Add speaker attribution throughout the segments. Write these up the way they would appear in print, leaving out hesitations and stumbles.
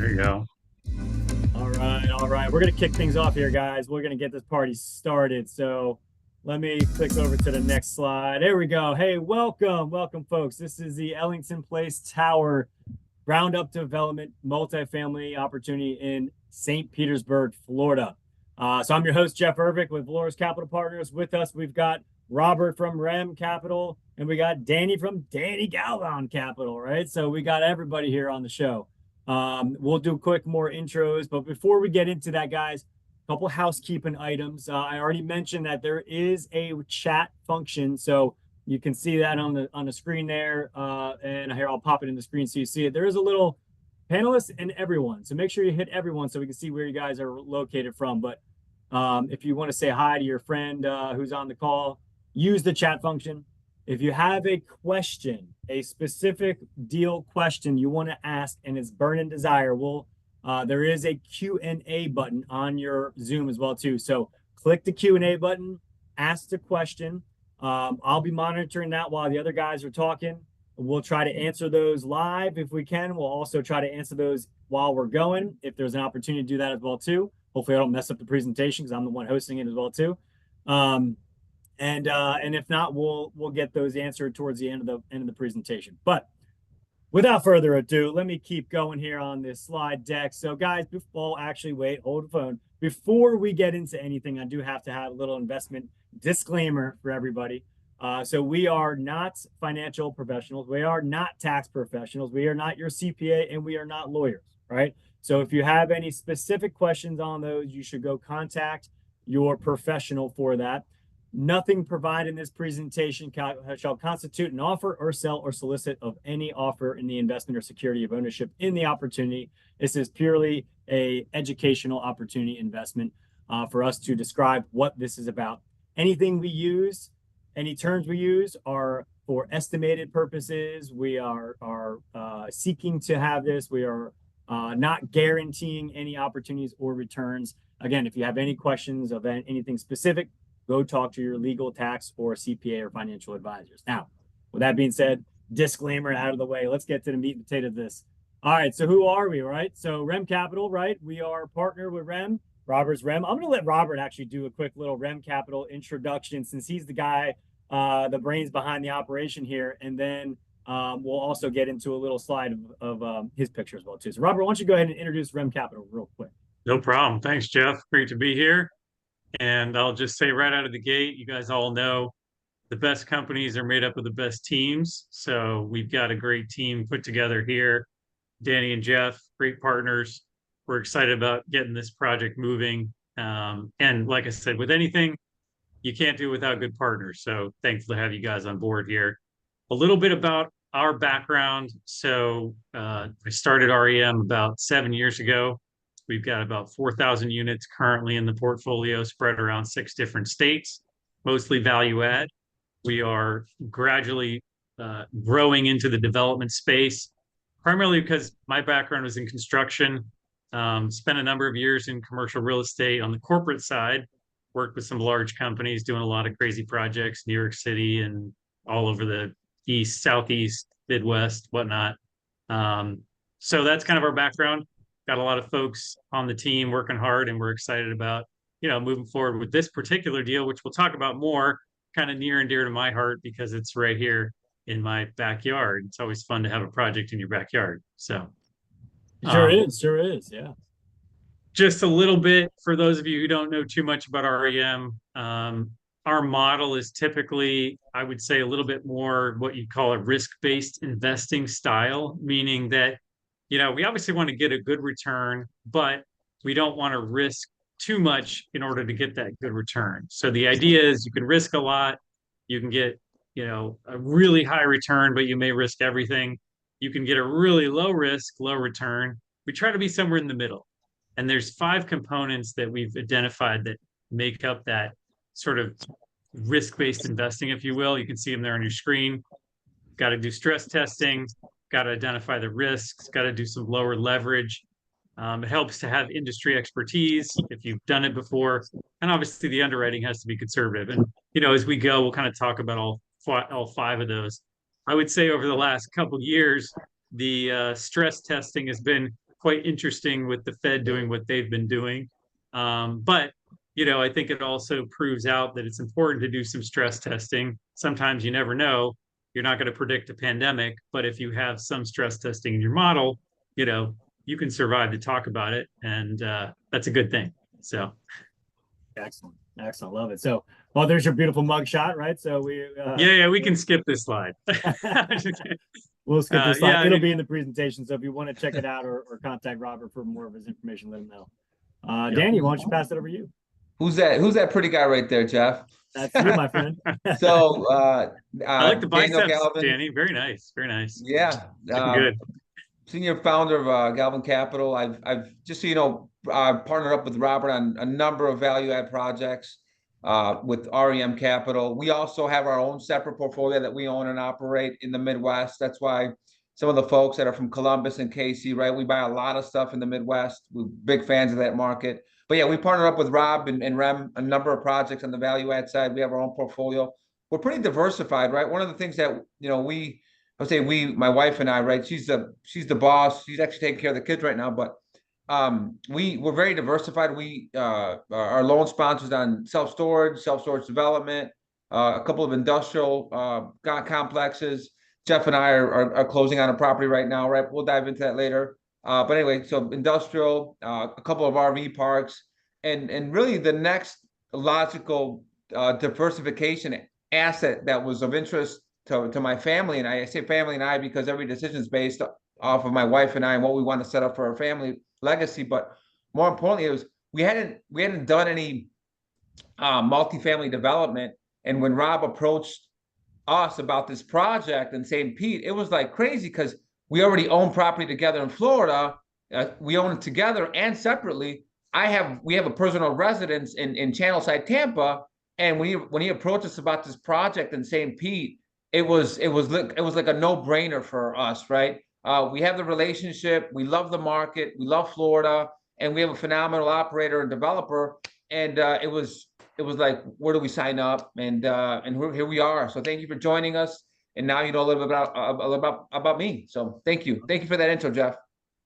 Speaker 1: There you go.
Speaker 2: All right, all right. We're gonna kick things off here, guys. We're gonna get this party started. So let me click over to the next slide. There we go. Hey, welcome, folks. This is the Ellington Place Tower ground up development multifamily opportunity in St. Petersburg, Florida. So I'm your host, Jeff Urbick with Valorous Capital Partners. With us, we've got Robert from REM Capital, and we got Danny from Danny Galvan Capital, right? So we got everybody here on the show. We'll do quick more intros, but before we get into that, guys, a couple housekeeping items. I already mentioned that there is a chat function, so you can see that on the screen there. And here I'll pop it in the screen so you see it. There is a little panelist and everyone, so make sure you hit everyone so we can see where you guys are located from. But if you want to say hi to your friend who's on the call, use the chat function. If you have a question, a specific deal question you want to ask, and it's burning desire, there is a Q&A button on your Zoom as well too. So click the Q&A button, ask the question. I'll be monitoring that while the other guys are talking. We'll try to answer those live if we can. We'll also try to answer those while we're going, if there's an opportunity to do that as well too. Hopefully I don't mess up the presentation because I'm the one hosting it as well too. And if not, we'll get those answered towards the end of the presentation. But without further ado, let me keep going here on this slide deck. So guys, hold the phone. Before we get into anything, I do have to have a little investment disclaimer for everybody. So we are not financial professionals. We are not tax professionals. We are not your CPA, and we are not lawyers, right? So if you have any specific questions on those, you should go contact your professional for that. Nothing provided in this presentation shall constitute an offer or sell or solicit of any offer in the investment or security of ownership in the opportunity. This is purely a educational opportunity investment for us to describe what this is about. Anything we use, any terms we use are for estimated purposes. We are seeking to have this. We are not guaranteeing any opportunities or returns. Again, if you have any questions of anything specific, go talk to your legal, tax, or CPA or financial advisors. Now, with that being said, disclaimer out of the way, let's get to the meat and potato of this. All right, so who are we, right? So REM Capital, right? We are partnered with REM. Robert's REM. I'm going to let Robert actually do a quick little REM Capital introduction since he's the guy, the brains behind the operation here. And then we'll also get into a little slide of his picture as well, too. So Robert, why don't you go ahead and introduce REM Capital real quick?
Speaker 1: No problem. Thanks, Jeff. Great to be here. And I'll just say right out of the gate, you guys all know the best companies are made up of the best teams. So we've got a great team put together here. Danny and Jeff, great partners. We're excited about getting this project moving. And like I said, with anything, you can't do it without good partners. So thankful to have you guys on board here. A little bit about our background. So I started REM about 7 years ago. We've got about 4,000 units currently in the portfolio spread around 6 different states, mostly value add. We are gradually growing into the development space, primarily because my background was in construction, spent a number of years in commercial real estate on the corporate side, worked with some large companies doing a lot of crazy projects, New York City and all over the East, Southeast, Midwest, whatnot. So that's kind of our background. Got a lot of folks on the team working hard, and we're excited about, moving forward with this particular deal, which we'll talk about more, kind of near and dear to my heart because it's right here in my backyard. It's always fun to have a project in your backyard. So
Speaker 2: Sure is, yeah.
Speaker 1: just a little bit for those of you who don't know too much about REM. Our model is typically, I would say, a little bit more what you call a risk-based investing style, meaning that we obviously want to get a good return, but we don't want to risk too much in order to get that good return. So the idea is you can risk a lot, you can get, a really high return, but you may risk everything. You can get a really low risk, low return. We try to be somewhere in the middle. And there's 5 components that we've identified that make up that sort of risk-based investing, if you will. You can see them there on your screen. Got to do stress testing, got to identify the risks, got to do some lower leverage. It helps to have industry expertise if you've done it before. And obviously the underwriting has to be conservative. And, as we go, we'll kind of talk about all 5 of those. I would say over the last couple of years, the stress testing has been quite interesting with the Fed doing what they've been doing. But you know, I think it also proves out that it's important to do some stress testing. Sometimes you never know. You're not going to predict a pandemic, but if you have some stress testing in your model, you know, you can survive to talk about it, and that's a good thing. So,
Speaker 2: Excellent. Excellent. Love it. So, well, there's your beautiful mug shot, right? So
Speaker 1: yeah, we can skip this slide.
Speaker 2: we'll skip this slide.
Speaker 1: Yeah, I
Speaker 2: It'll
Speaker 1: mean,
Speaker 2: be in the presentation. So if you want to check it out or contact Robert for more of his information, let him know.
Speaker 1: yeah.
Speaker 2: Danny, why don't you pass it over to you?
Speaker 3: Who's that? Who's that pretty guy right there, Jeff?
Speaker 2: That's you, my friend.
Speaker 3: So
Speaker 1: I like the
Speaker 3: Daniel
Speaker 1: biceps,
Speaker 3: Galvin,
Speaker 1: Danny. Very nice. Very nice.
Speaker 3: yeah,
Speaker 1: Looking good.
Speaker 3: senior founder of Galvin Capital. I've just so you know, partnered up with Robert on a number of value add projects with REM Capital. We also have our own separate portfolio that we own and operate in the Midwest. That's why some of the folks that are from Columbus and KC, right? We buy a lot of stuff in the Midwest. We're big fans of that market. But yeah, we partnered up with Rob and Rem a number of projects on the value add side. We have our own portfolio. We're pretty diversified, right? One of the things that you know I would say my wife and I, right? She's the boss. She's actually taking care of the kids right now, but we're very diversified. We our loan sponsors on self-storage development, a couple of industrial complexes. Jeff and I are closing on a property right now, right? We'll dive into that later. But anyway, so industrial, a couple of RV parks, and really the next logical diversification asset that was of interest to my family, and I say family and I because every decision is based off of my wife and I and what we want to set up for our family legacy. But more importantly, it was we hadn't done any multifamily development, and when Rob approached us about this project in St. Pete, it was like crazy because we already own property together in Florida. We own it together and separately. We have a personal residence in Channelside, Tampa, and when he approached us about this project in St. Pete, it was like a no-brainer for us, right? We have the relationship, we love the market, we love Florida, and we have a phenomenal operator and developer. And it was like, where do we sign up? And here we are. So thank you for joining us. And now you know a little bit about me. So thank you for that intro, Jeff.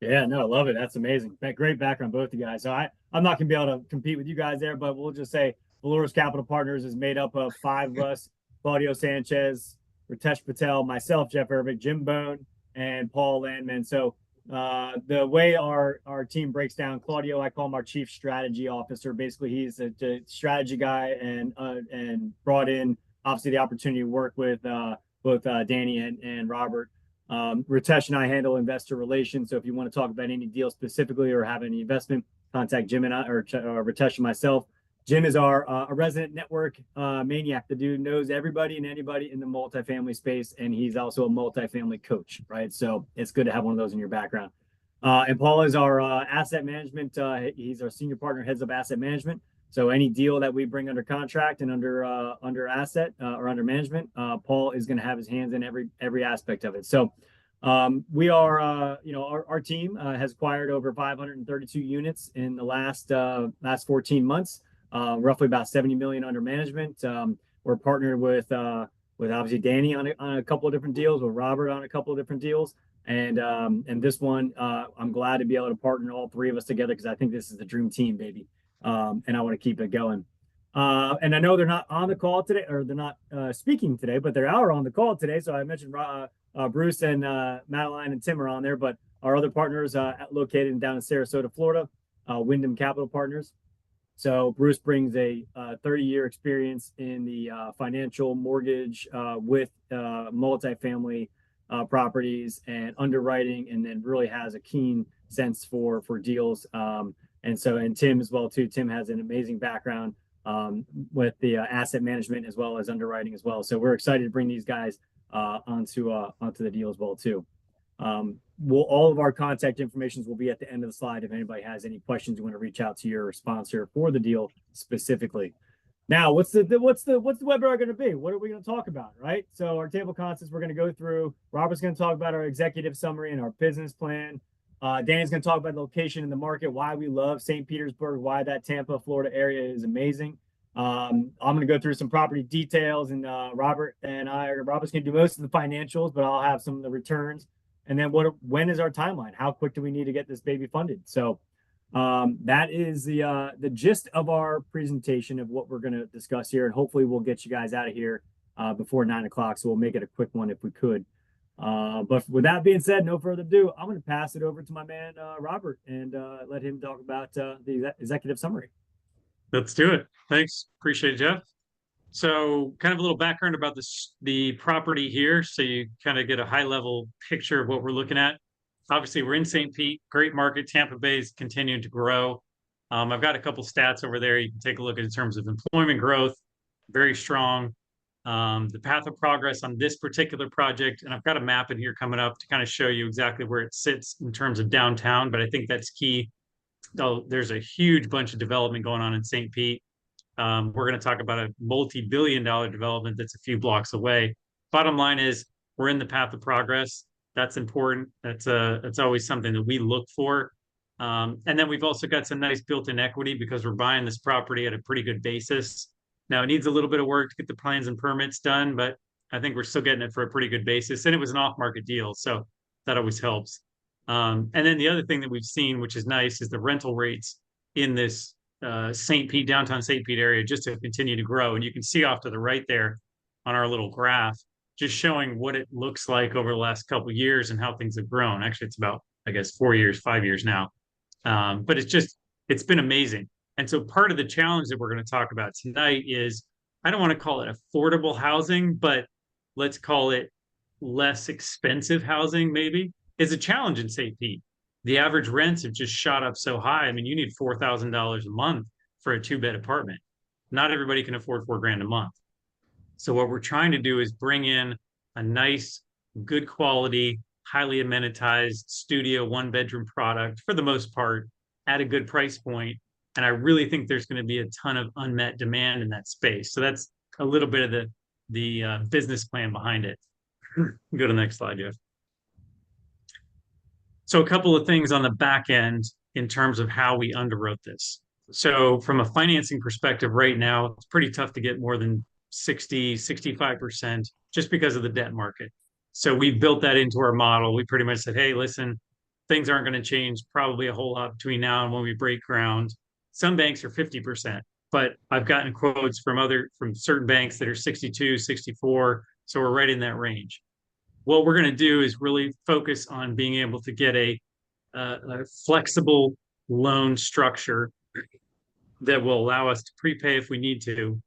Speaker 2: Yeah, no, I love it. That's amazing. Great background, both of you guys. So I'm not gonna be able to compete with you guys there, but we'll just say Valorous Capital Partners is made up of 5 of us: Claudio Sanchez, Ritesh Patel, myself, Jeff Ervik, Jim Bone, and Paul Landman. So the way our team breaks down, Claudio, I call him our chief strategy officer. Basically, he's the strategy guy and brought in obviously the opportunity to work with both Danny and Robert. Ritesh and I handle investor relations. So if you want to talk about any deal specifically or have any investment, contact Jim and I or Ritesh and myself. Jim is our a resident network maniac. The dude knows everybody and anybody in the multifamily space, and he's also a multifamily coach, right? So it's good to have one of those in your background. And Paul is our asset management. He's our senior partner, heads up asset management. So any deal that we bring under contract and under asset or under management, Paul is going to have his hands in every aspect of it. So we are, our team has acquired over 532 units in the last 14 months. Roughly about 70 million under management. We're partnered with obviously Danny on a couple of different deals, with Robert on a couple of different deals, and this one I'm glad to be able to partner all 3 of us together because I think this is the dream team, baby, and I want to keep it going. And I know they're not on the call today, or they're not speaking today, but they are on the call today. So I mentioned Bruce and Madeline and Tim are on there, but our other partners located down in Sarasota, Florida, Wyndham Capital Partners. So Bruce brings a 30-year experience in the financial mortgage with multifamily properties and underwriting, and then really has a keen sense for deals. And Tim as well too. Tim has an amazing background with the asset management as well as underwriting as well. So we're excited to bring these guys onto the deal as well too. All of our contact information will be at the end of the slide. If anybody has any questions, you want to reach out to your sponsor for the deal specifically. Now, what's the webinar going to be? What are we going to talk about, right? So our table of contents we're going to go through. Robert's going to talk about our executive summary and our business plan. Danny's going to talk about the location in the market, why we love St. Petersburg, why that Tampa, Florida area is amazing. I'm going to go through some property details, and Robert's going to do most of the financials, but I'll have some of the returns. And then when is our timeline? How quick do we need to get this baby funded? So that is the gist of our presentation of what we're going to discuss here. And hopefully we'll get you guys out of here before 9 o'clock. So we'll make it a quick one if we could. But with that being said, no further ado, I'm going to pass it over to my man, Robert, and let him talk about the executive summary.
Speaker 1: Let's do it. Thanks. Appreciate it, Jeff. So kind of a little background about the property here, so you kind of get a high level picture of what we're looking at. Obviously, we're in St. Pete, great market. Tampa Bay is continuing to grow. I've got a couple stats over there you can take a look at in terms of employment growth, very strong. The path of progress on this particular project, and I've got a map in here coming up to kind of show you exactly where it sits in terms of downtown, but I think that's key. There's a huge bunch of development going on in St. Pete. We're going to talk about a multi-billion-dollar development that's a few blocks away. Bottom line is we're in the path of progress. That's important. That's always something that we look for. And then we've also got some nice built-in equity because we're buying this property at a pretty good basis. Now it needs a little bit of work to get the plans and permits done, but I think we're still getting it for a pretty good basis. And it was an off-market deal, so that always helps. And then the other thing that we've seen, which is nice, is the rental rates in this St. Pete, downtown St. Pete area just to continue to grow. And you can see off to the right there on our little graph, just showing what it looks like over the last couple of years and how things have grown. Actually, it's about, I guess, 4 years, 5 years now. But it's been amazing. And so part of the challenge that we're going to talk about tonight is, I don't want to call it affordable housing, but let's call it less expensive housing, maybe. Is a challenge in St. Pete. The average rents have just shot up so high. I mean, you need $4,000 a month for a 2-bed apartment. Not everybody can afford $4,000 a month. So what we're trying to do is bring in a nice, good quality, highly amenitized studio 1-bedroom product for the most part at a good price point. And I really think there's going to be a ton of unmet demand in that space. So that's a little bit of the business plan behind it. Go to the next slide, Jeff. So a couple of things on the back end in terms of how we underwrote this. So from a financing perspective right now, it's pretty tough to get more than 65% just because of the debt market. So we built that into our model. We pretty much said, hey, listen, things aren't going to change probably a whole lot between now and when we break ground. Some banks are 50%, but I've gotten quotes from certain banks that are 62, 64. So we're right in that range. What we're going to do is really focus on being able to get a flexible loan structure that will allow us to prepay if we need to,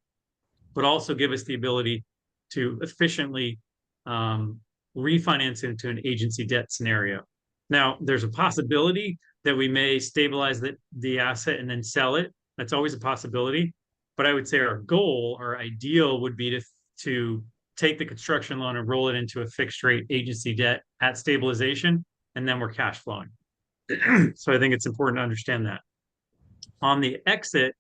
Speaker 1: but also give us the ability to efficiently refinance into an agency debt scenario. Now, there's a possibility that we may stabilize the asset and then sell it. That's always a possibility. But I would say our goal, our ideal would be to take the construction loan and roll it into a fixed rate agency debt at stabilization, and then we're cash flowing. So I think it's important to understand that. On the exit,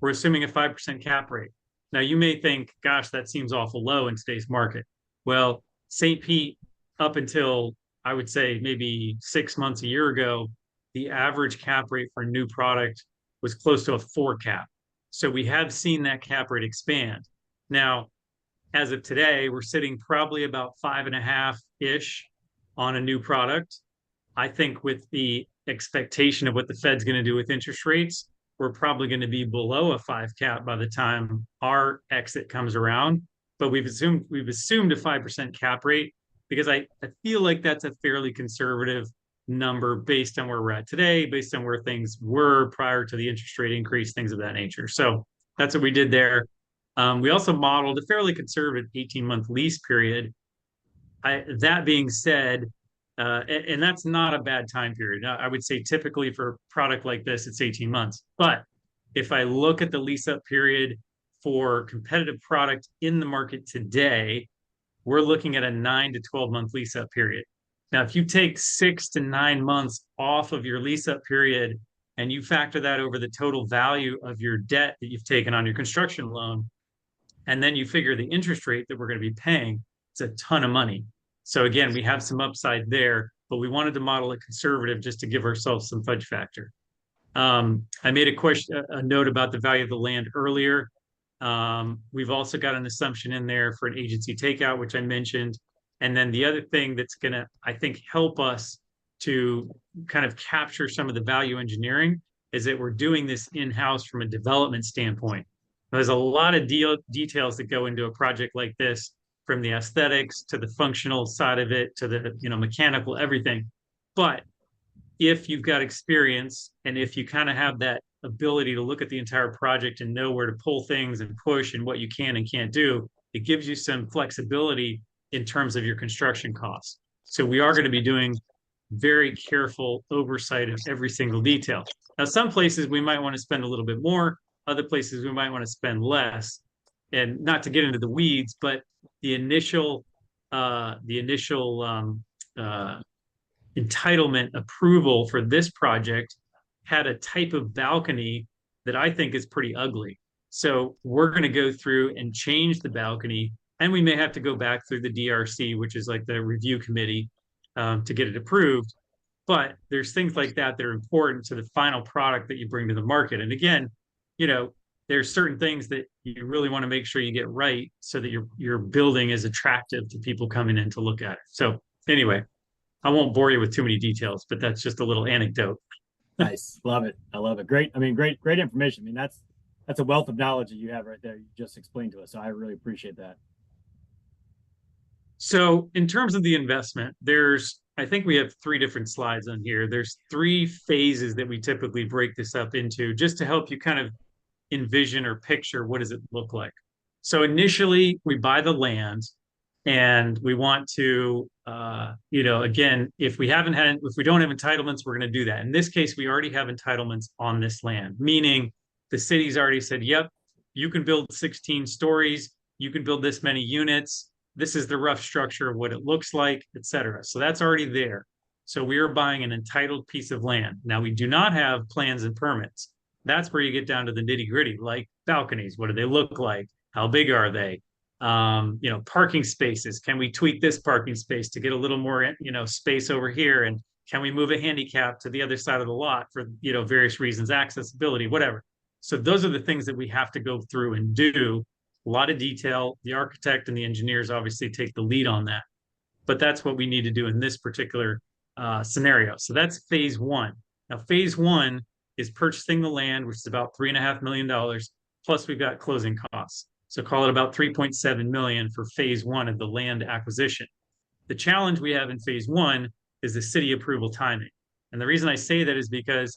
Speaker 1: we're assuming a 5% cap rate. Now you may think, gosh, that seems awful low in today's market. Well, St. Pete, up until I would say maybe 6 months, a year ago, the average cap rate for a new product was close to a 4 cap. So we have seen that cap rate expand. Now, as of today, we're sitting probably about 5.5-ish on a new product. I think with the expectation of what the Fed's going to do with interest rates, we're probably going to be below a 5 cap by the time our exit comes around. But we've assumed a 5% cap rate because I feel like that's a fairly conservative number based on where we're at today, based on where things were prior to the interest rate increase, things of that nature. So that's what we did there. We also modeled a fairly conservative 18-month lease period. That being said, and that's not a bad time period. Now, I would say typically for a product like this, it's 18 months. But if I look at the lease-up period for competitive product in the market today, we're looking at a 9 to 12-month lease-up period. Now, if you take 6 to 9 months off of your lease-up period and you factor that over the total value of your debt that you've taken on your construction loan, and then you figure the interest rate that we're going to be paying, it's a ton of money. So again, we have some upside there, but we wanted to model it conservative just to give ourselves some fudge factor. I made a note about the value of the land earlier. We've also got an assumption in there for an agency takeout, which I mentioned. And then the other thing that's going to, I think, help us to kind of capture some of the value engineering is that we're doing this in-house from a development standpoint. There's a lot of details that go into a project like this, from the aesthetics to the functional side of it to the mechanical, everything. But if you've got experience and if you kind of have that ability to look at the entire project and know where to pull things and push and what you can and can't do, it gives you some flexibility in terms of your construction costs. So we are going to be doing very careful oversight of every single detail. Now, some places we might want to spend a little bit more, other places we might want to spend less. And not to get into the weeds, but the initial entitlement approval for this project had a type of balcony that I think is pretty ugly. So we're going to go through and change the balcony, and we may have to go back through the DRC, which is like the review committee, to get it approved. But there's things like that that are important to the final product that you bring to the market. And again, there's certain things that you really want to make sure you get right so that your building is attractive to people coming in to look at it. So anyway, I won't bore you with too many details, but that's just a little anecdote.
Speaker 2: Nice. Love it. I love it. Great. I mean, great information. I mean, that's a wealth of knowledge that you have right there. You just explained to us. So I really appreciate that.
Speaker 1: So in terms of the investment, I think we have 3 different slides on here. There's 3 phases that we typically break this up into, just to help you kind of envision or picture what does it look like. So initially we buy the land, and we want to, again, if we don't have entitlements, we're going to do that. In this case, we already have entitlements on this land, meaning the city's already said, yep, you can build 16 stories, you can build this many units, this is the rough structure of what it looks like, et cetera. So that's already there. So we are buying an entitled piece of land. Now, we do not have plans and permits. That's where you get down to the nitty gritty, like balconies. What do they look like? How big are they? Parking spaces. Can we tweak this parking space to get a little more, space over here? And can we move a handicap to the other side of the lot for, various reasons, accessibility, whatever. So those are the things that we have to go through and do. A lot of detail. The architect and the engineers obviously take the lead on that, but that's what we need to do in this particular scenario. So that's phase 1. Now, phase 1 is purchasing the land, which is about $3.5 million. Plus we've got closing costs. So call it about 3.7 million for phase 1 of the land acquisition. The challenge we have in phase 1 is the city approval timing. And the reason I say that is because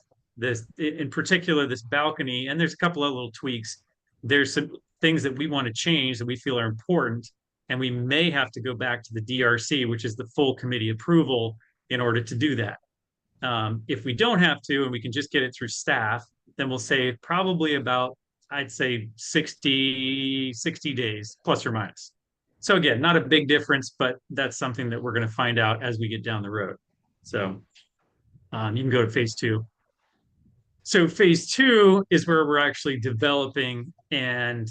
Speaker 1: in particular, this balcony, and there's a couple of little tweaks, there's some things that we want to change that we feel are important. And we may have to go back to the DRC, which is the full committee approval, in order to do that. If we don't have to, and we can just get it through staff, then we'll save probably about, I'd say 60 days, plus or minus. So again, not a big difference, but that's something that we're going to find out as we get down the road. So you can go to phase 2. So phase 2 is where we're actually developing and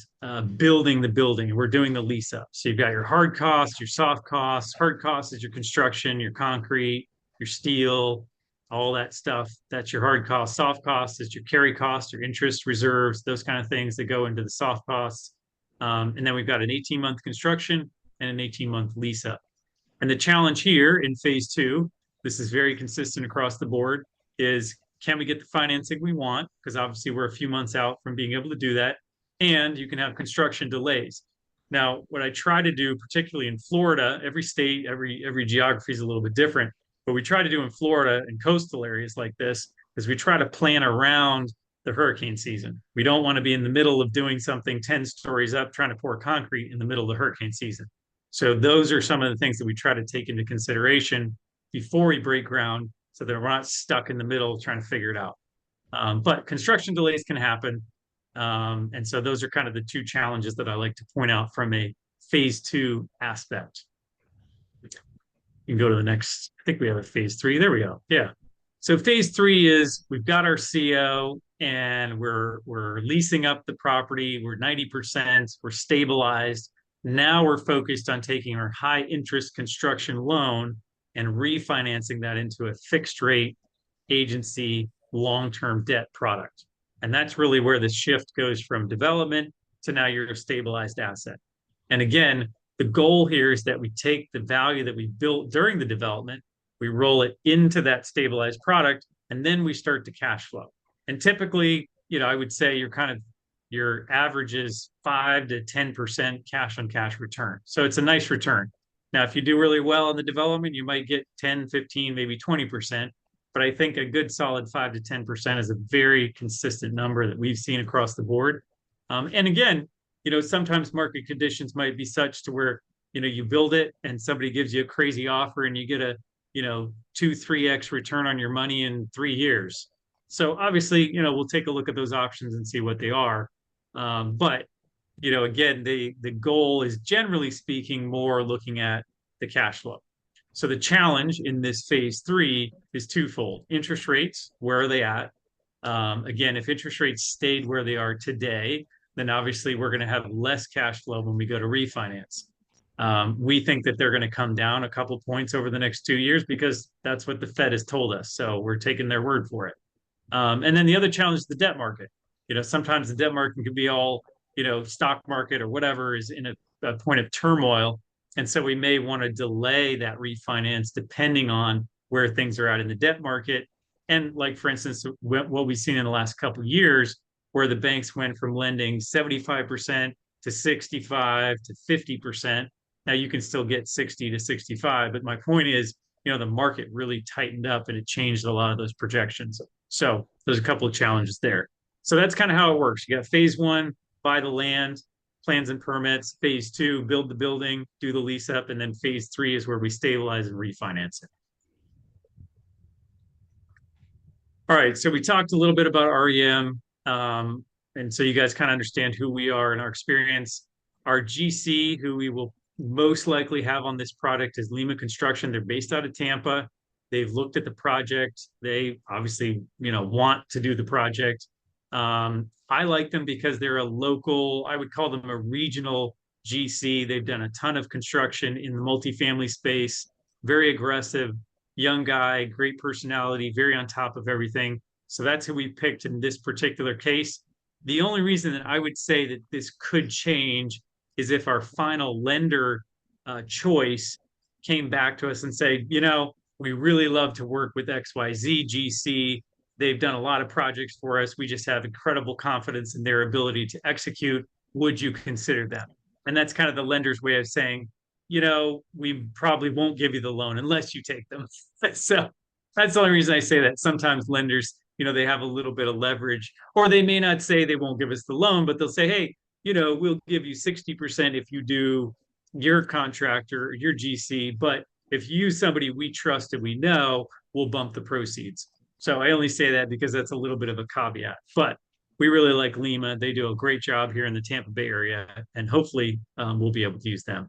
Speaker 1: building the building. We're doing the lease up. So you've got your hard costs, your soft costs. Hard costs is your construction, your concrete, your steel, all that stuff. That's your hard cost. Soft costs is your carry costs, your interest reserves, those kind of things that go into the soft costs. And then we've got an 18-month construction and an 18-month lease up. And the challenge here in phase 2, this is very consistent across the board, is can we get the financing we want? Because obviously we're a few months out from being able to do that. And you can have construction delays. Now, what I try to do, particularly in Florida, every state, every geography is a little bit different. What we try to do in Florida and coastal areas like this is we try to plan around the hurricane season. We don't want to be in the middle of doing something 10 stories up, trying to pour concrete in the middle of the hurricane season. So those are some of the things that we try to take into consideration before we break ground, so that we're not stuck in the middle trying to figure it out. But construction delays can happen. And so those are kind of the 2 challenges that I like to point out from a phase 2 aspect. You can go to the next, I think we have a phase 3. There we go. Yeah. So phase 3 is we've got our CO and we're leasing up the property. We're 90%, we're stabilized. Now we're focused on taking our high interest construction loan and refinancing that into a fixed rate agency long-term debt product. And that's really where the shift goes from development to now you're a stabilized asset. And again, The goal here is that we take the value that we built during the development, we roll it into that stabilized product, and then we start to cash flow. And typically, I would say your average is 5 to 10% cash on cash return. So it's a nice return. Now, if you do really well in the development, you might get 10, 15, maybe 20%. But I think a good solid 5 to 10% is a very consistent number that we've seen across the board. And again, sometimes market conditions might be such to where, you build it and somebody gives you a crazy offer and you get a, 2, 3x return on your money in 3 years. So obviously, we'll take a look at those options and see what they are. But again, the goal is generally speaking more looking at the cash flow. So the challenge in this phase 3 is twofold. Interest rates, where are they at? Again, if interest rates stayed where they are today, then obviously we're going to have less cash flow when we go to refinance. We think that they're going to come down a couple points over the next 2 years because that's what the Fed has told us. So we're taking their word for it. And then the other challenge is the debt market. Sometimes the debt market can be all, stock market or whatever is in a point of turmoil. And so we may want to delay that refinance depending on where things are at in the debt market. And like, for instance, what we've seen in the last couple of years, where the banks went from lending 75% to 65 to 50%. Now you can still get 60 to 65, but my point is, the market really tightened up and it changed a lot of those projections. So there's a couple of challenges there. So that's kind of how it works. You got phase 1, buy the land, plans and permits. Phase 2, build the building, do the lease up. And then phase 3 is where we stabilize and refinance it. All right. So we talked a little bit about REM. And so you guys kind of understand who we are and our experience. Our GC, who we will most likely have on this product, is Lima Construction. They're based out of Tampa. They've looked at the project. They obviously, want to do the project. I like them because they're a local, I would call them a regional GC. They've done a ton of construction in the multifamily space, very aggressive, young guy, great personality, very on top of everything. So that's who we picked in this particular case. The only reason that I would say that this could change is if our final lender choice came back to us and say, we really love to work with XYZ GC. They've done a lot of projects for us. We just have incredible confidence in their ability to execute. Would you consider them? And that's kind of the lender's way of saying, we probably won't give you the loan unless you take them. So that's the only reason I say that. Sometimes lenders, they have a little bit of leverage, or they may not say they won't give us the loan, but they'll say, hey, we'll give you 60% if you do your contractor or your GC, but if you use somebody we trust and we know, we'll bump the proceeds. So I only say that because that's a little bit of a caveat, but we really like Lima. They do a great job here in the Tampa Bay area, and hopefully we'll be able to use them.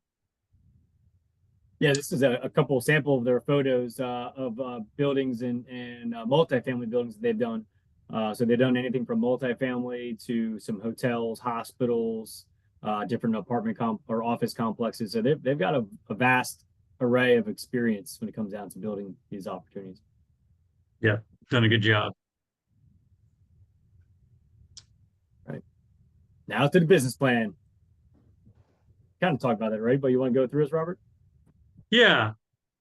Speaker 2: Yeah, this is a couple sample of their photos of buildings and multifamily buildings that they've done. So they've done anything from multifamily to some hotels, hospitals, different apartment or office complexes. So they've got a vast array of experience when it comes down to building these opportunities.
Speaker 1: Yeah, done a good job.
Speaker 2: Right. Now to the business plan. Kind of talked about that, right? But you want to go through this, Robert?
Speaker 1: Yeah.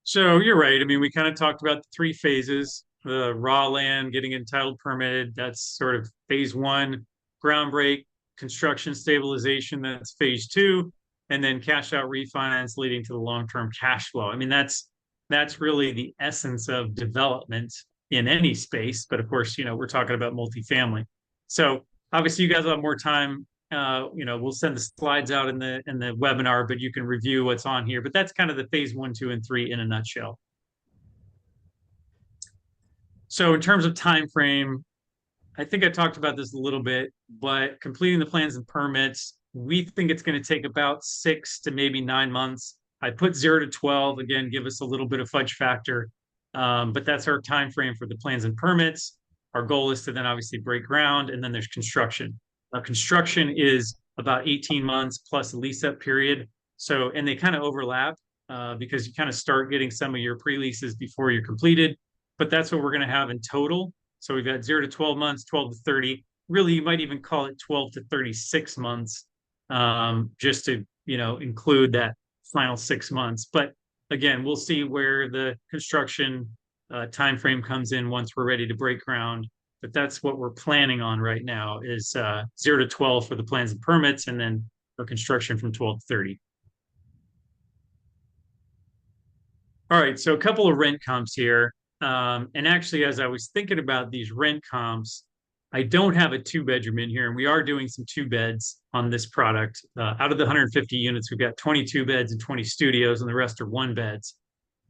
Speaker 1: So you're right. I mean, we kind of talked about the 3 phases. The raw land, getting entitled, permitted, that's sort of phase 1. Ground break, construction stabilization, that's phase 2. And then cash out refinance leading to the long-term cash flow. I mean, that's really the essence of development in any space. But of course, we're talking about multifamily. So obviously you guys will have more time. We'll send the slides out in the webinar, but you can review what's on here. But that's kind of the phase 1, 2, and 3 in a nutshell. So in terms of time frame, I think I talked about this a little bit, but completing the plans and permits, we think it's going to take about 6 to maybe 9 months. I put 0 to 12, again, give us a little bit of fudge factor, but that's our time frame for the plans and permits. Our goal is to then obviously break ground, and then there's construction. Construction is about 18 months plus a lease up period. So, and they kind of overlap because you kind of start getting some of your pre-leases before you're completed, but that's what we're going to have in total. So we've got 0 to 12 months, 12 to 30. Really, you might even call it 12 to 36 months, just to include that final 6 months. But again, we'll see where the construction time frame comes in once we're ready to break ground. But that's what we're planning on right now is 0 to 12 for the plans and permits, and then for construction from 12 to 30. All right, so a couple of rent comps here. And actually, as I was thinking about these rent comps, I don't have a 2 bedroom in here, and we are doing some 2 beds on this product. Out of the 150 units, we've got 22 beds and 20 studios, and the rest are 1 beds.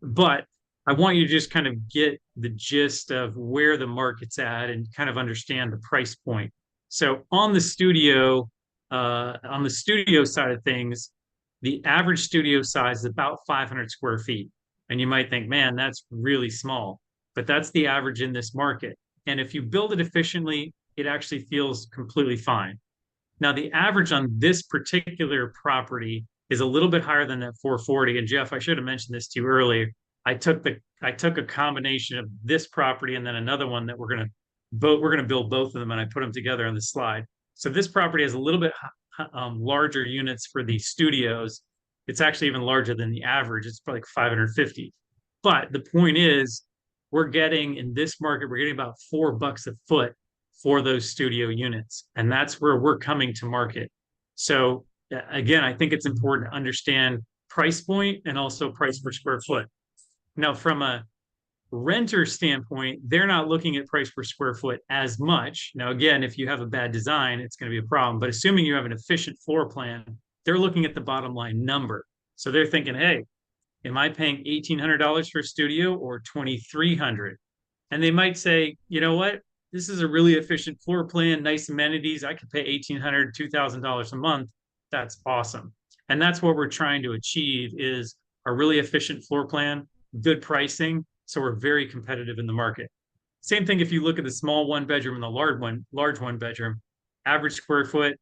Speaker 1: But I want you to just kind of get the gist of where the market's at and kind of understand the price point. So on the studio side of things, the average studio size is about 500 square feet. And you might think, man, that's really small, but that's the average in this market. And if you build it efficiently, it actually feels completely fine. Now, the average on this particular property is a little bit higher than that 440. And Jeff, I should have mentioned this to you earlier. I took a combination of this property and then another one that we're going to build both of them, and I put them together on the slide. So this property has a little bit larger units for the studios. It's actually even larger than the average. It's probably like 550. But the point is, we're getting in this market, we're getting about $4 a foot for those studio units. And that's where we're coming to market. So again, I think it's important to understand price point and also price per square foot. Now, from a renter standpoint, they're not looking at price per square foot as much. Now, again, if you have a bad design, it's going to be a problem. But assuming you have an efficient floor plan, they're looking at the bottom line number. So they're thinking, hey, am I paying $1,800 for a studio or $2,300? And they might say, you know what? This is a really efficient floor plan, nice amenities. I could pay $1,800, $2,000 a month. That's awesome. And that's what we're trying to achieve is a really efficient floor plan, good pricing. So we're very competitive in the market. Same thing if you look at the small 1 bedroom and the large 1 bedroom, average square foot,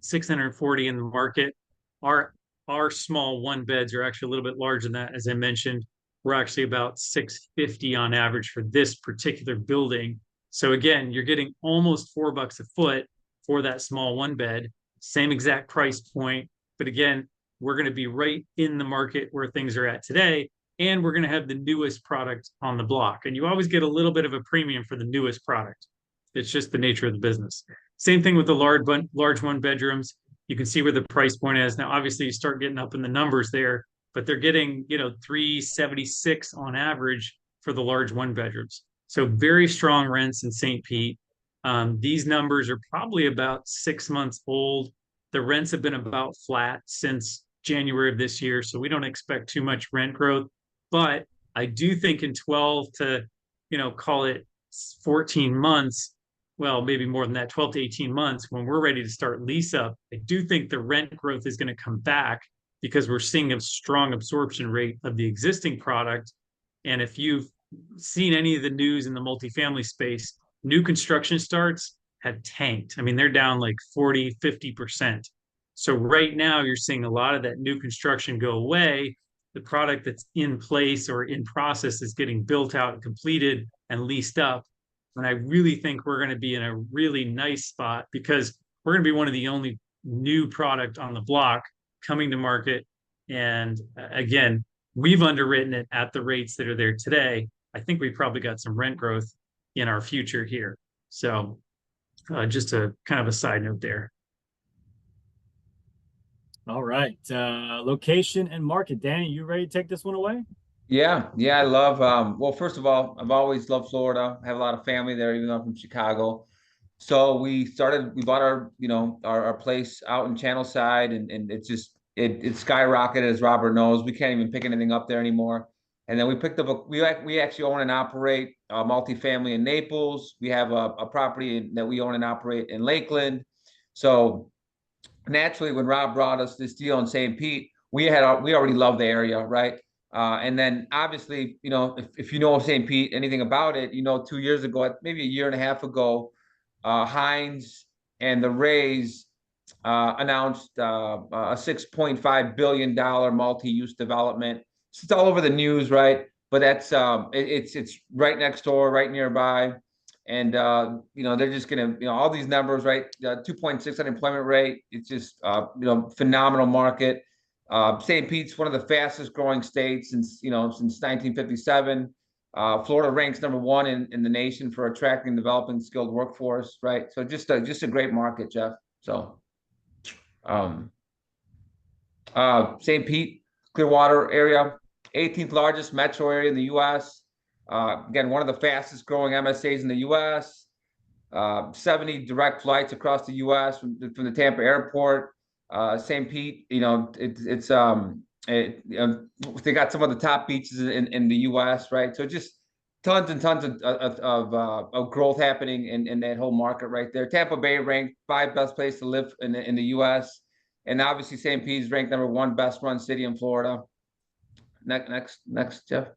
Speaker 1: 640 in the market. Our small 1 beds are actually a little bit larger than that. As I mentioned, we're actually about 650 on average for this particular building. So again, you're getting almost $4 a foot for that small 1 bed, same exact price point. But again, we're going to be right in the market where things are at today. And we're going to have the newest product on the block. And you always get a little bit of a premium for the newest product. It's just the nature of the business. Same thing with the large 1 bedrooms. You can see where the price point is. Now, obviously, you start getting up in the numbers there, but they're getting, $376 on average for the large 1 bedrooms. So very strong rents in St. Pete. These numbers are probably about 6 months old. The rents have been about flat since January of this year, so we don't expect too much rent growth. But I do think in 12 to, call it 14 months, well, maybe more than that, 12 to 18 months, when we're ready to start lease up, I do think the rent growth is going to come back because we're seeing a strong absorption rate of the existing product. And if you've seen any of the news in the multifamily space, new construction starts have tanked. I mean, they're down like 40, 50%. So right now you're seeing a lot of that new construction go away. The product that's in place or in process is getting built out and completed and leased up. And I really think we're going to be in a really nice spot because we're going to be one of the only new product on the block coming to market. And again, we've underwritten it at the rates that are there today. I think we probably got some rent growth in our future here. So just a kind of a side note there.
Speaker 2: All right. Location and market. Danny, you ready to take this one away?
Speaker 3: Yeah, I love well, first of all, I've always loved Florida. I have a lot of family there, even though I'm from Chicago. So we bought our place out in Channel Side, and it's just it skyrocketed, as Robert knows. We can't even pick anything up there anymore. And then we picked up we actually own and operate a multifamily in Naples. We have a property that we own and operate in Lakeland. So naturally, when Rob brought us this deal in St. Pete, we already loved the area, right? And then obviously, if you know of St. Pete, anything about it, 2 years ago, maybe a year and a half ago, Heinz and the Rays announced a $6.5 billion multi-use development. It's all over the news, right? But that's it's right next door, right nearby. And they're just gonna, all these numbers, right? 2.6 unemployment rate. It's just phenomenal market. St. Pete's one of the fastest growing states since 1957. Florida ranks #1 in the nation for attracting and developing skilled workforce, right? So just a great market, Jeff. So um, St. Pete, Clearwater area, 18th largest metro area in the U.S. Again, one of the fastest growing MSAs in the U.S. 70 direct flights across the U.S. from the Tampa airport. St. Pete, they got some of the top beaches in the U.S., right? So just tons and tons of growth happening in that whole market right there. Tampa Bay ranked 5th best place to live in the U.S. And obviously St. Pete's ranked #1 best run city in Florida. Next, Jeff.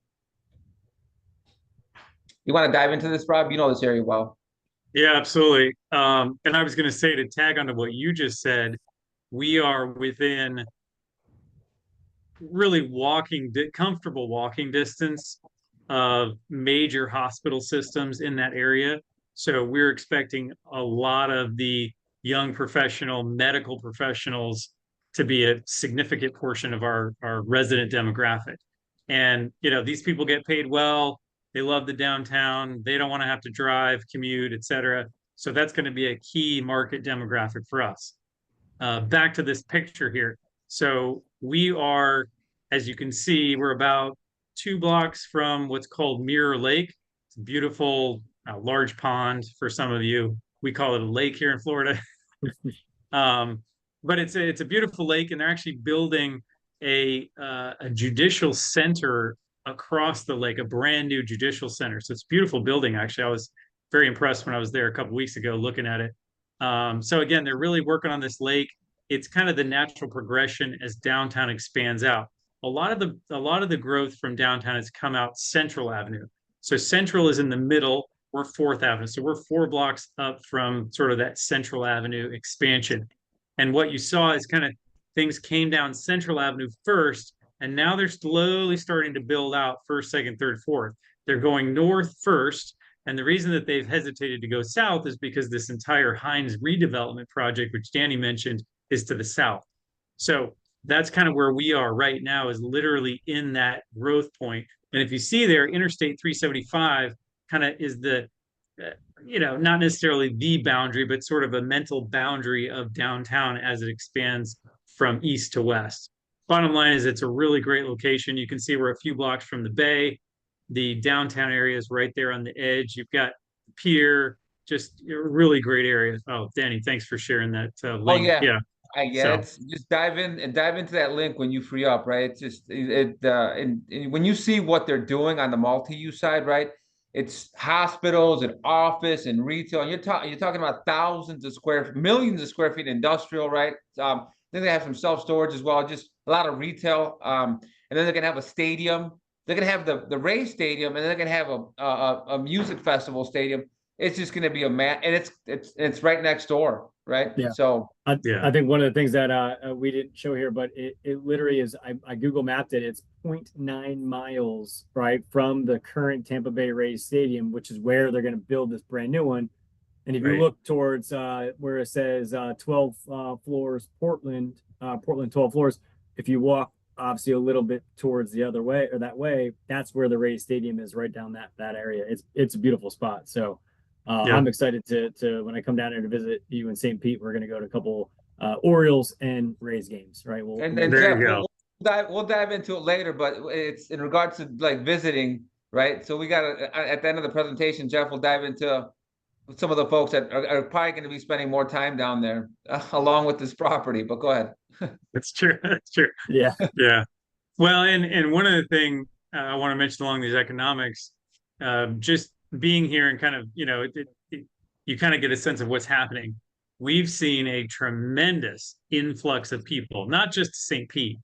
Speaker 3: You want to dive into this, Rob? You know this area well.
Speaker 1: Yeah, absolutely. And I was going to say, to tag onto what you just said, we are within really comfortable walking distance of major hospital systems in that area. So we're expecting a lot of the young medical professionals to be a significant portion of our resident demographic. And, these people get paid well. They love the downtown. They don't want to have to drive, commute, et cetera. So that's going to be a key market demographic for us. Back to this picture here. So we are, as you can see, we're about 2 blocks from what's called Mirror Lake. It's a beautiful, large pond for some of you. We call it a lake here in Florida. But it's a beautiful lake, and they're actually building a judicial center across the lake, a brand new judicial center. So it's a beautiful building, actually. I was very impressed when I was there a couple of weeks ago looking at it. So again, they're really working on this lake. It's kind of the natural progression as downtown expands out. A lot of the growth from downtown has come out Central Avenue. So Central is in the middle. We're 4th Avenue. So we're 4 blocks up from sort of that Central Avenue expansion. And what you saw is kind of things came down Central Avenue first, and now they're slowly starting to build out 1st, 2nd, 3rd, 4th. They're going north first. And the reason that they've hesitated to go south is because this entire Hines redevelopment project, which Danny mentioned, is to the south. So that's kind of where we are right now, is literally in that growth point. And if you see there, Interstate 375 kind of is not necessarily the boundary, but sort of a mental boundary of downtown as it expands from east to west. Bottom line is it's a really great location. You can see we're a few blocks from the bay. The downtown area is right there on the edge. You've got the pier, just a really great area. Oh, Danny, thanks for sharing that link.
Speaker 3: Oh yeah.
Speaker 1: Yeah.
Speaker 3: It's just dive into that link when you free up, right? It's just and when you see what they're doing on the multi-use side, right? It's hospitals and office and retail, and you're talking about millions of square feet industrial, right? Then they have some self-storage as well, just a lot of retail. And then they're gonna have a stadium. They're gonna have the Rays Stadium, and then they're gonna have a music festival stadium. It's just gonna be and it's right next door, right?
Speaker 2: Yeah.
Speaker 3: So
Speaker 2: I think one of the things that we didn't show here, but it literally is, I Google mapped it. It's 0.9 miles, right, from the current Tampa Bay Rays Stadium, which is where they're going to build this brand new one. And if you look towards where it says 12 floors, Portland 12 floors, if you walk obviously a little bit towards the other way or that way, that's where the Rays Stadium is, right down that area. It's a beautiful spot. So I'm excited to when I come down here to visit you in St. Pete, we're going to go to a couple Orioles and Rays games, right?
Speaker 3: And then
Speaker 1: there
Speaker 3: Jeff,
Speaker 1: you go.
Speaker 3: we'll dive into it later, but it's in regards to like visiting, right? So we got at the end of the presentation, Jeff will dive into some of the folks that are probably going to be spending more time down there along with this property. But go ahead.
Speaker 1: That's true. That's true.
Speaker 2: Yeah.
Speaker 1: Yeah. Well, and one of the things I want to mention along these economics, just being here and kind of, you kind of get a sense of what's happening. We've seen a tremendous influx of people, not just St. Pete,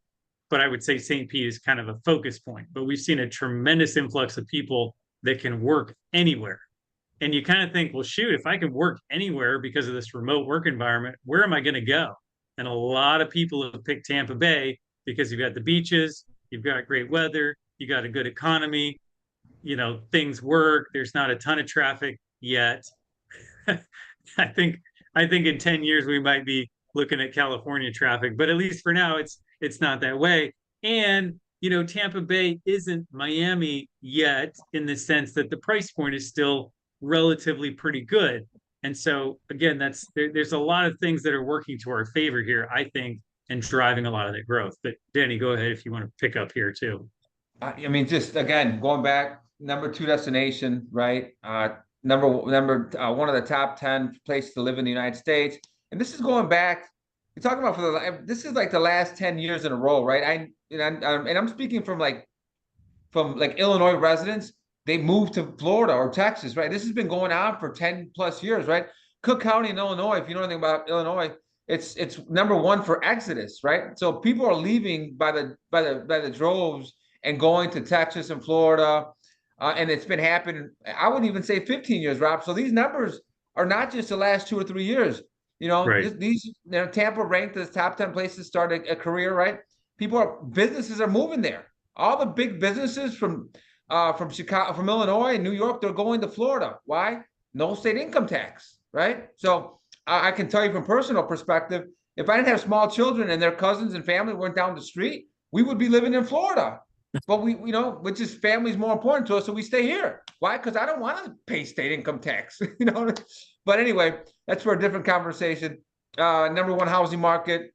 Speaker 1: but I would say St. Pete is kind of a focus point. But we've seen a tremendous influx of people that can work anywhere. And you kind of think, well, shoot, if I can work anywhere because of this remote work environment, where am I going to go? And a lot of people have picked Tampa Bay because you've got the beaches, you've got great weather, you got a good economy, things work. There's not a ton of traffic yet. I think in 10 years we might be looking at California traffic, but at least for now, it's it's not that way. And Tampa Bay isn't Miami yet, in the sense that the price point is still relatively pretty good. And so again, there's a lot of things that are working to our favor here, I think, and driving a lot of that growth. But Danny, go ahead if you want to pick up here too.
Speaker 3: I mean, just again, going back, number 2 destination, right? Number one of the top 10 places to live in the United States. And this is going back, you're talking about this is like the last 10 years in a row, right? And I'm speaking from Illinois residents. They moved to Florida or Texas, right? This has been going on for 10 plus years, right? Cook County in Illinois, if you know anything about Illinois, it's number 1 for exodus, right? So people are leaving by the droves and going to Texas and Florida. And it's been happening, I would even say 15 years, Rob. So these numbers are not just the last 2 or 3 years.
Speaker 1: Right.
Speaker 3: Tampa ranked as top 10 places to start a career, right? Businesses are moving there. All the big businesses from Chicago, from Illinois and New York, they're going to Florida. Why? No state income tax, right? So I can tell you from personal perspective, if I didn't have small children and their cousins and family weren't down the street, we would be living in Florida. But which is family's more important to us, so we stay here. Why? Because I don't want to pay state income tax, But anyway, that's for a different conversation. Number 1 housing market.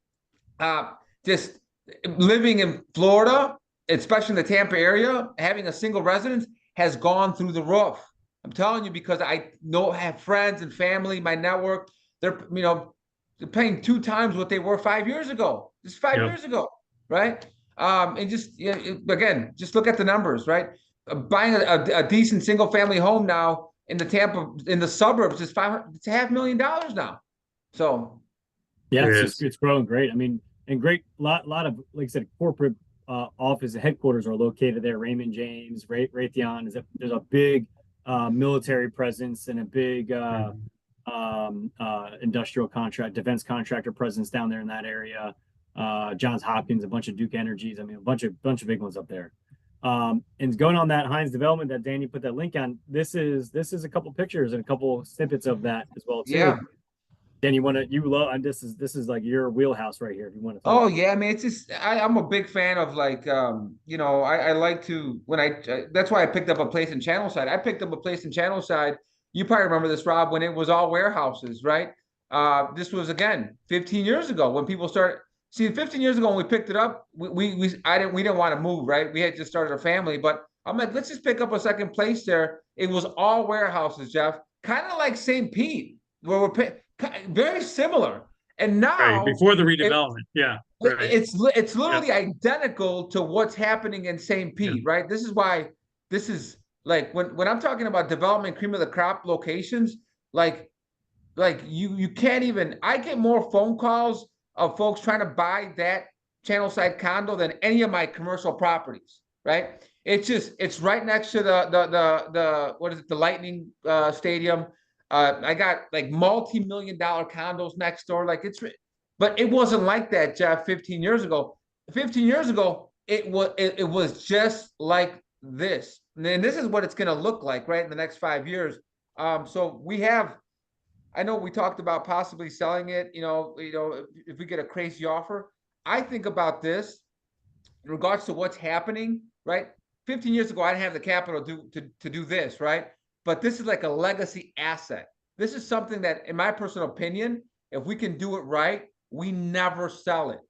Speaker 3: Just living in Florida, especially in the Tampa area, having a single residence has gone through the roof. I'm telling you, because I have friends and family, my network, they're paying 2 times what they were 5 years ago. Just 5 years ago, right? And just again, just look at the numbers, right? Buying a decent single family home now in the suburbs is it's $500,000 now. So
Speaker 2: yeah, it's growing great. I mean, and great lot of, like I said, corporate office and headquarters are located there. Raymond James, Raytheon there's a big military presence and a big industrial defense contractor presence down there in that area. Johns Hopkins, a bunch of Duke Energies. I mean, a bunch of big ones up there. And going on that Hines development that Danny put that link on, this is a couple pictures and a couple snippets of that as well too.
Speaker 3: Yeah.
Speaker 2: Dan, and this is like your wheelhouse right here. If you want to.
Speaker 3: Oh yeah, I mean, it's just I'm a big fan of I like to that's why I picked up a place in Channelside. I picked up a place in Channelside. You probably remember this, Rob, when it was all warehouses, right? This was again 15 years ago when people started. See, 15 years ago when we picked it up, we didn't want to move, right? We had just started a family, but I'm like, let's just pick up a second place there. It was all warehouses, Jeff, kind of like St. Pete, where very similar. And now
Speaker 1: before the redevelopment,
Speaker 3: it's literally identical to what's happening in St. Pete, right? This is why this is like when I'm talking about development cream of the crop locations, like you can't even. I get more phone calls of folks trying to buy that Channelside condo than any of my commercial properties, right? It's right next to the what is it, the Lightning Stadium. I got like multi-million-dollar condos next door. But it wasn't like that, Jeff, 15 years ago. 15 years ago, it was just like this. And this is what it's going to look like, right, in the next 5 years. So I know we talked about possibly selling it, if we get a crazy offer. I think about this in regards to what's happening, right? 15 years ago, I didn't have the capital to do this, right? But this is like a legacy asset. This is something that, in my personal opinion, if we can do it right, we never sell it.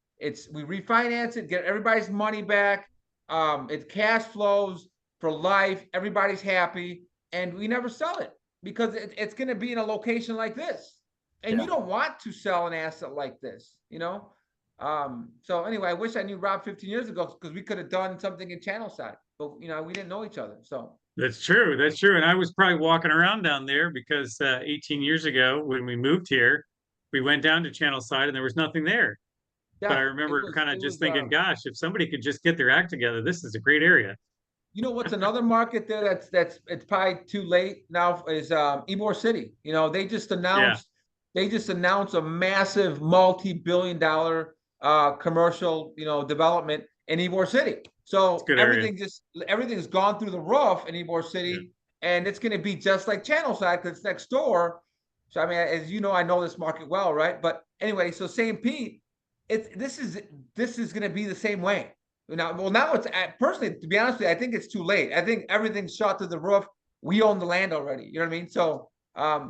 Speaker 3: We refinance it, get everybody's money back. It cash flows for life. Everybody's happy, and we never sell it because it's going to be in a location like this. And you don't want to sell an asset like this, So anyway, I wish I knew Rob 15 years ago because we could have done something in Channelside, but we didn't know each other. So
Speaker 1: that's true. That's true. And I was probably walking around down there because 18 years ago when we moved here, we went down to Channelside and there was nothing there.
Speaker 3: yeah,
Speaker 1: But I remember kind of just thinking, gosh, if somebody could just get their act together, this is a great area.
Speaker 3: You know what's another market there that's it's probably too late now is Ybor City. They just announced a massive multi-billion-dollar commercial development in Ybor City. So everything's gone through the roof in Ybor City, and it's going to be just like Channelside because it's next door. So I mean, as you know, I know this market well, right? But anyway, so St. Pete, this is going to be the same way. Now it's personally, to be honest with you, I think it's too late. I think everything's shot through the roof. We own the land already. You know what I mean? So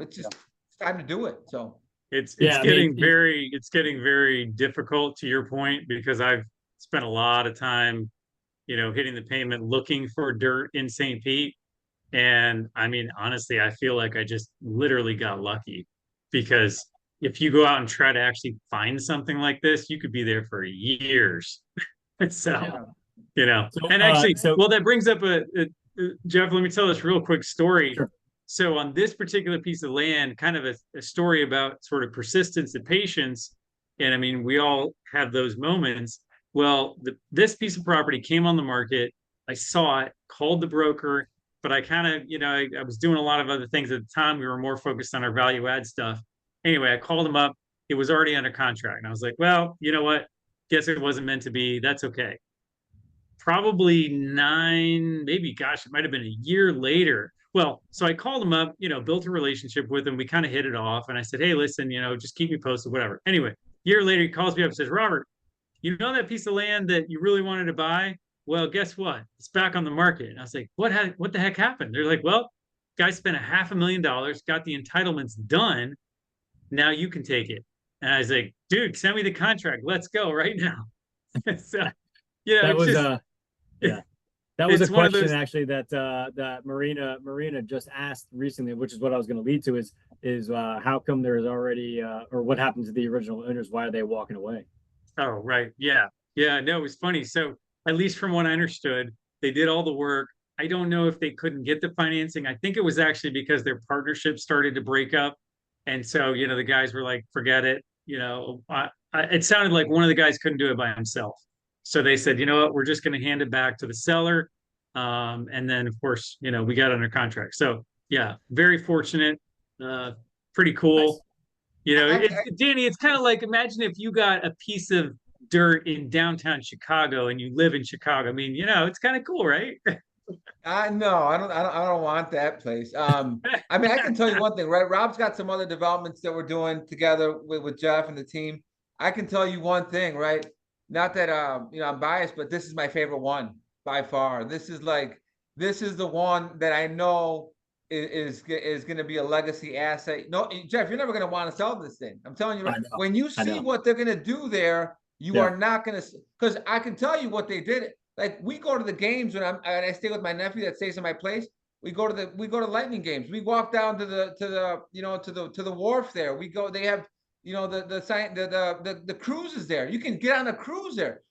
Speaker 3: it's just it's time to do it. So
Speaker 1: It's
Speaker 2: Yeah, I mean,
Speaker 1: it's getting very difficult to your point because I've spent a lot of time, hitting the pavement looking for dirt in St. Pete. And I mean, honestly, I feel like I just literally got lucky because if you go out and try to actually find something like this, you could be there for years. So,
Speaker 2: yeah. So,
Speaker 1: and actually,
Speaker 2: so
Speaker 1: well, that brings up Jeff, let me tell this real quick story.
Speaker 2: sure.
Speaker 1: So on this particular piece of land, kind of a story about sort of persistence and patience. And I mean, we all have those moments. Well, this piece of property came on the market. I saw it, called the broker, but I kind of, I was doing a lot of other things at the time. We were more focused on our value add stuff. Anyway, I called him up. It was already under contract. And I was like, well, you know what? Guess it wasn't meant to be. That's okay. Probably nine, maybe, gosh, it might have been a year later. Well, so I called him up, built a relationship with him. We kind of hit it off. And I said, hey, listen, just keep me posted, whatever. Anyway, year later, he calls me up and says, Robert, you know that piece of land that you really wanted to buy? Well, guess what? It's back on the market. And I was like, what the heck happened? They're like, well, guy spent $500,000, got the entitlements done. Now you can take it. And I was like, dude, send me the contract. Let's go right now. So,
Speaker 2: that
Speaker 1: it's
Speaker 2: was
Speaker 1: just,
Speaker 2: yeah. That was a
Speaker 1: it's one of
Speaker 2: question
Speaker 1: those.
Speaker 2: actually that Marina just asked recently, which is what I was going to lead to is how come there is already or what happened to the original owners? Why are they walking away?
Speaker 1: Oh, right. Yeah. Yeah. No, it was funny. So, at least from what I understood, they did all the work. I don't know if they couldn't get the financing. I think it was actually because their partnership started to break up. And so, the guys were like, forget it. It sounded like one of the guys couldn't do it by himself. So they said, you know what, we're just going to hand it back to the seller. And then, of course, we got under contract. So, yeah, very fortunate. Pretty
Speaker 2: Nice.
Speaker 1: cool.
Speaker 3: I
Speaker 1: Danny, it's kind of like imagine if you got a piece of dirt in downtown Chicago and you live in Chicago. I mean, it's kind of cool, right?
Speaker 3: no, I don't want that place. I mean, I can tell you one thing, right? Rob's got some other developments that we're doing together with Jeff and the team. I can tell you one thing, right? Not that I'm biased, but this is my favorite one by far. This is the one that I know is going to be a legacy asset. No, Jeff, you're never going to want to sell this thing. I'm telling you, right? When you see what they're going to do there, you are not going to, because I can tell you what they did. Like we go to the games when I stay with my nephew that stays in my place. We go to Lightning games. We walk down to the wharf there. They have the cruises there. You can get on a cruise there.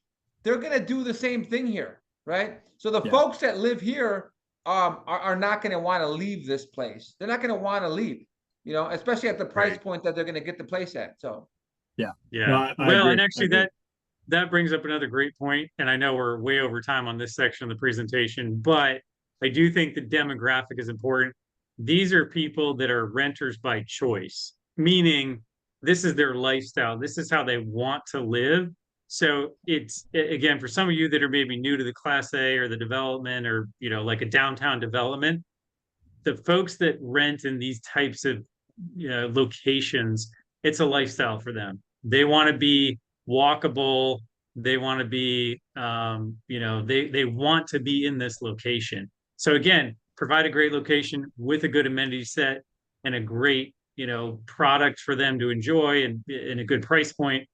Speaker 3: They're gonna do the same thing here, right? So the folks that live here are not gonna want to leave this place. They're not gonna want to leave, especially at the price point that they're gonna get the place at. So
Speaker 2: yeah.
Speaker 1: Yeah.
Speaker 2: No, I
Speaker 1: Well,
Speaker 2: agree.
Speaker 1: and actually that brings up another great point. And I know we're way over time on this section of the presentation, but I do think the demographic is important. These are people that are renters by choice, meaning this is their lifestyle. This is how they want to live. So it's again for some of you that are maybe new to the Class A or the development or like a downtown development, the folks that rent in these types of locations, it's a lifestyle for them. They want to be walkable. They want to be they want to be in this location. So again, provide a great location with a good amenity set and a great product for them to enjoy and in a good price point.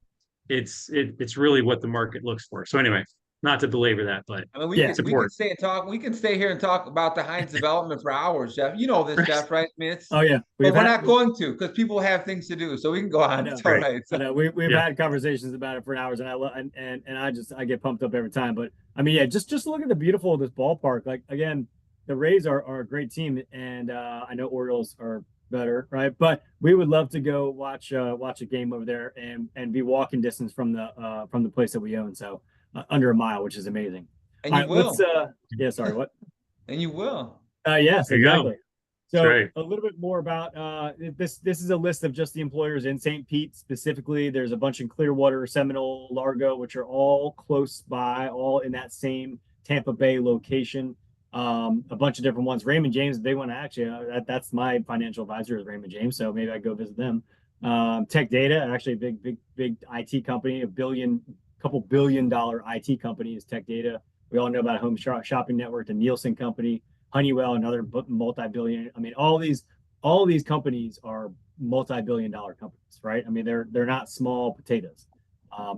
Speaker 1: It's really what the market looks for. So anyway, not to belabor that, but
Speaker 3: I mean,
Speaker 1: it's
Speaker 3: we can
Speaker 1: important.
Speaker 3: stay and talk. We can stay here and talk about the Heinz development for hours, Jeff. You know this, Jeff, right? I mean,
Speaker 2: Oh yeah,
Speaker 3: but we're not going to because people have things to do, so we can go on. It's all right.
Speaker 2: I know. We've had conversations about it for hours, and I get pumped up every time. But I mean, yeah, just look at the beautiful of this ballpark. Like again, the Rays are a great team, and I know Orioles are better, right? But we would love to go watch a game over there and be walking distance from the place that we own. So under a mile, which is amazing.
Speaker 3: And you will.
Speaker 2: Yeah, sorry, what?
Speaker 3: And you will.
Speaker 2: Yes, exactly. So
Speaker 1: right.
Speaker 2: A little bit more about this. This is a list of just the employers in St. Pete specifically. There's a bunch in Clearwater, Seminole, Largo, which are all close by, all in that same Tampa Bay location. A bunch of different ones. Raymond James, they want to actually. That's my financial advisor is Raymond James, so maybe I go visit them. Tech Data, actually a big IT company, couple billion dollar IT company is Tech Data. We all know about Home Shopping Network, the Nielsen company, Honeywell, another multi-billion. I mean, all these companies are multi-billion dollar companies, right? I mean, they're not small potatoes.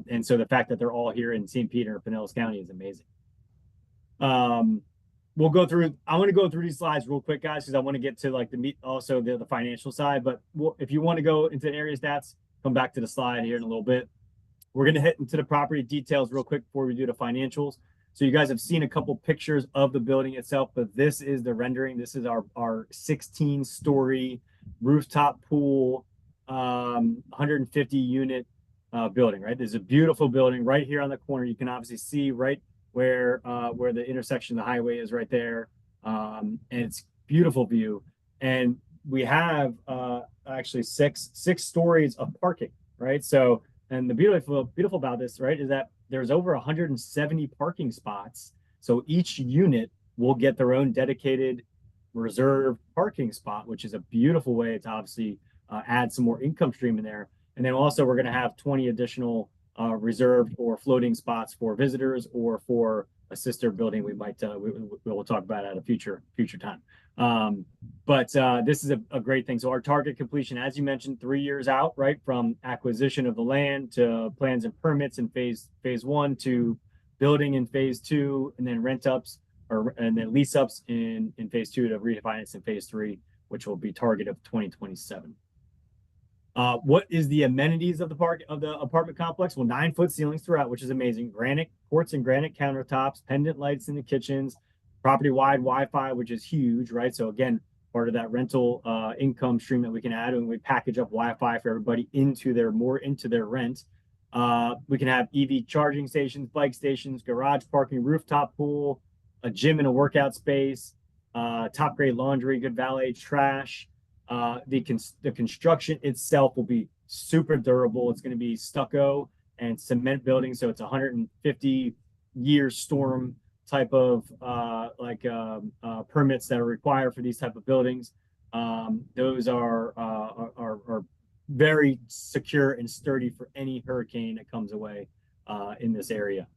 Speaker 2: And so the fact that they're all here in St. Peter, Pinellas County is amazing. We'll go through. I want to go through these slides real quick, guys, because I want to get to like the meat, also the financial side. But if you want to go into area stats, come back to the slide here in a little bit. We're going to hit into the property details real quick before we do the financials. So you guys have seen a couple pictures of the building itself, but this is the rendering. This is our 16-story rooftop pool, 150 unit building, right? There's a beautiful building right here on the corner. You can obviously see right where the intersection of the highway is right there. And it's beautiful view. And we have actually six stories of parking, right? So, and the beautiful about this, right, is that there's over 170 parking spots. So each unit will get their own dedicated reserved parking spot, which is a beautiful way to obviously add some more income stream in there. And then also we're going to have 20 additional reserved or floating spots for visitors or for a sister building we might we'll talk about at a future time. But this is a great thing. So our target completion, as you mentioned, 3 years out, right, from acquisition of the land to plans and permits in phase one to building in phase two, and then rent ups and then lease ups in phase two to refinance in phase three, which will be target of 2027. What is the amenities of the apartment complex? Well, 9-foot ceilings throughout, which is amazing. Quartz and granite countertops, pendant lights in the kitchens, property-wide Wi-Fi, which is huge, right? So again, part of that rental income stream that we can add when we package up Wi-Fi for everybody into their rent. We can have EV charging stations, bike stations, garage parking, rooftop pool, a gym and a workout space, top grade laundry, good valet trash. The construction itself will be super durable. It's going to be stucco and cement building, so it's 150-year storm type of permits that are required for these type of buildings. Those are very secure and sturdy for any hurricane that comes away in this area.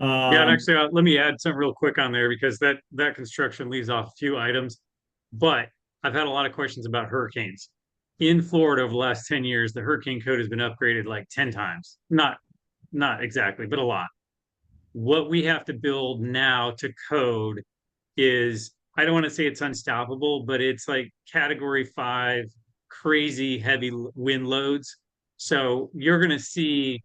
Speaker 1: Yeah, and actually, let me add something real quick on there because that construction leaves off a few items, but I've had a lot of questions about hurricanes. In Florida over the last 10 years, the hurricane code has been upgraded like 10 times. Not exactly, but a lot. What we have to build now to code is, I don't want to say it's unstoppable, but it's like category 5, crazy heavy wind loads. So you're going to see,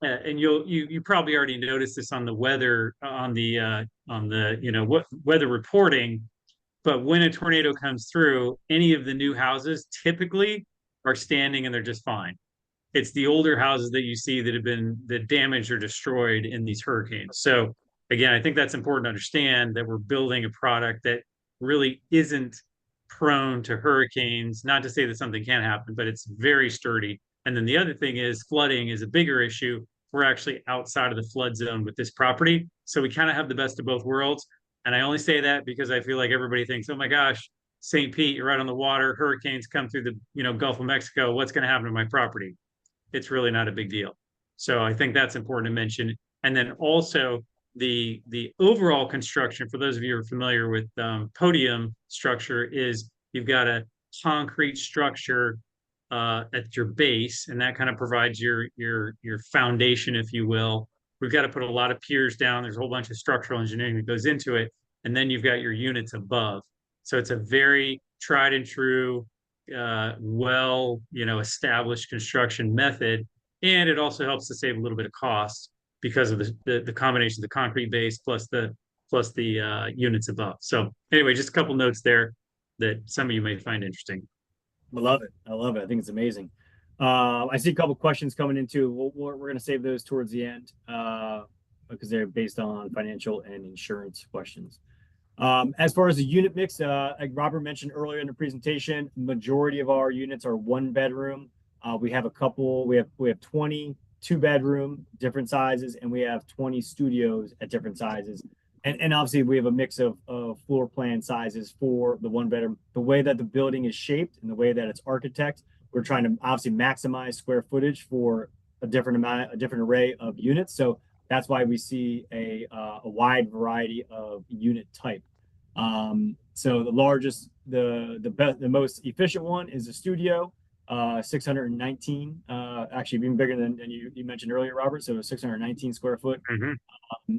Speaker 1: and you probably already noticed this on the weather, on the weather reporting. But when a tornado comes through, any of the new houses typically are standing and they're just fine. It's the older houses that you see that have been damaged or destroyed in these hurricanes. So again, I think that's important to understand that we're building a product that really isn't prone to hurricanes. Not to say that something can't happen, but it's very sturdy. And then the other thing is flooding is a bigger issue. We're actually outside of the flood zone with this property. So we kind of have the best of both worlds. And I only say that because I feel like everybody thinks, oh my gosh, St. Pete, you're right on the water. Hurricanes come through the Gulf of Mexico. What's going to happen to my property? It's really not a big deal. So I think that's important to mention. And then also the overall construction, for those of you who are familiar with podium structure, is you've got a concrete structure at your base, and that kind of provides your foundation, if you will. We've got to put a lot of piers down. There's a whole bunch of structural engineering that goes into it. And then you've got your units above. So it's a very tried and true, established construction method. And it also helps to save a little bit of cost because of the combination of the concrete base plus the units above. So anyway, just a couple notes there that some of you may find interesting.
Speaker 2: I love it. I think it's amazing. I see a couple questions coming in too. We're going to save those towards the end because they're based on financial and insurance questions. As far as the unit mix, like Robert mentioned earlier in the presentation, majority of our units are 1 bedroom. We have 20 2-bedroom, different sizes, and we have 20 studios at different sizes. And obviously we have a mix of floor plan sizes for the 1 bedroom. The way that the building is shaped and the way that it's architected we're trying to obviously maximize square footage for a different array of units. So that's why we see a wide variety of unit type. So the largest, the most efficient one is a studio, 619. Actually, even bigger than you mentioned earlier, Robert. So 619 square foot.
Speaker 1: Mhm.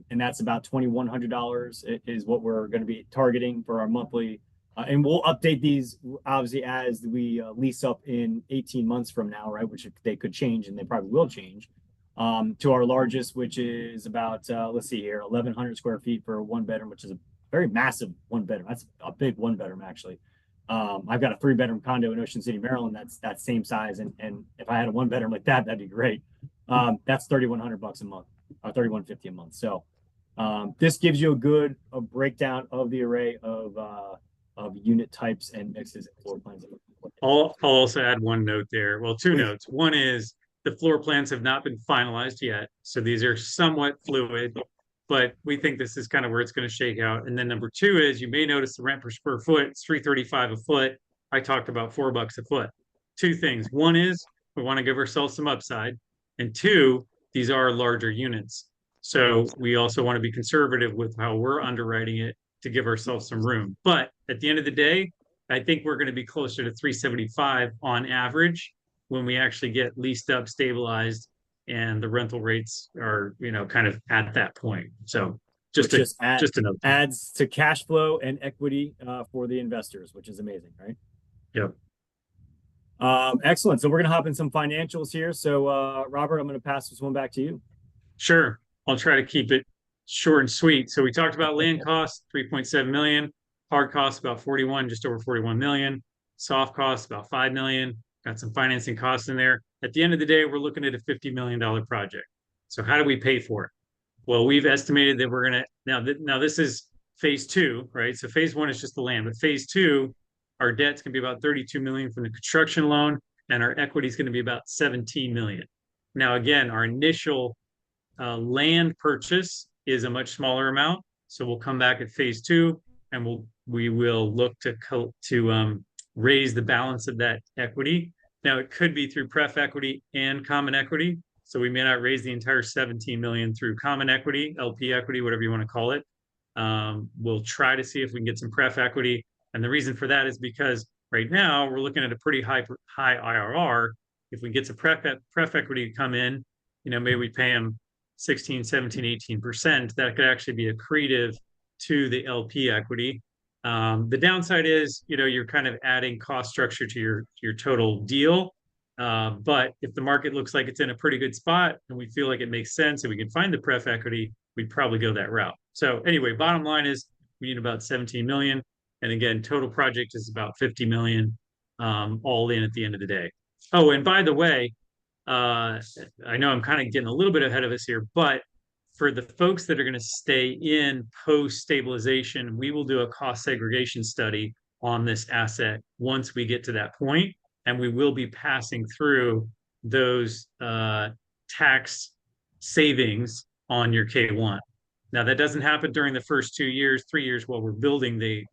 Speaker 2: And that's about $2,100 is what we're going to be targeting for our monthly. And we'll update these obviously as we lease up in 18 months from now, right? Which they could change, and they probably will change. To our largest, which is about let's see here, 1,100 square feet for a one bedroom, which is a very massive one bedroom. That's a big one bedroom actually. I've got a 3-bedroom condo in Ocean City, Maryland. That's that same size, and if I had a one bedroom like that, that'd be great. That's $3,100 a month, $3,150 a month. So this gives you a breakdown of the array of unit types and mixes and floor plans.
Speaker 1: I'll also add one note there. Well, two notes. One is the floor plans have not been finalized yet, so these are somewhat fluid, but we think this is kind of where it's going to shake out. And then number two is you may notice the rent per square foot, it's $335 a foot. I talked about $4 a foot. Two things. One is we want to give ourselves some upside, and two, these are larger units. So we also want to be conservative with how we're underwriting it to give ourselves some room. But at the end of the day, I think we're going to be closer to 375 on average when we actually get leased up, stabilized, and the rental rates are, kind of at that point. So just a note.
Speaker 2: Adds to cash flow and equity for the investors, which is amazing, right?
Speaker 1: Yep.
Speaker 2: Excellent. So we're going to hop in some financials here. So Robert, I'm going to pass this one back to you.
Speaker 1: Sure. I'll try to keep it short and sweet. So we talked about land costs, 3.7 million, hard costs about 41, just over 41 million, soft costs about 5 million, got some financing costs in there. At the end of the day, we're looking at a $50 million project. So how do we pay for it? Well, we've estimated that we're going to, now this is phase two, right? So phase one is just the land, but phase two, our debt's going to be about 32 million from the construction loan, and our equity is going to be about 17 million. Now, again, our initial land purchase is a much smaller amount. So we'll come back at phase two, and we will look to raise the balance of that equity. Now it could be through pref equity and common equity. So we may not raise the entire 17 million through common equity, LP equity, whatever you want to call it. We'll try to see if we can get some pref equity. And the reason for that is because right now we're looking at a pretty high IRR. If we get some pref equity to come in, maybe we pay them 16, 17, 18%, that could actually be accretive to the LP equity. The downside is, you're kind of adding cost structure to your total deal. But if the market looks like it's in a pretty good spot and we feel like it makes sense and we can find the pref equity, we'd probably go that route. So anyway, bottom line is we need about 17 million. And again, total project is about 50 million, all in at the end of the day. Oh, and by the way, I know I'm kind of getting a little bit ahead of us here, but for the folks that are going to stay in post stabilization, we will do a cost segregation study on this asset once we get to that point, and we will be passing through those tax savings on your K1. Now that doesn't happen during the first 2 years, 3 years while we're building the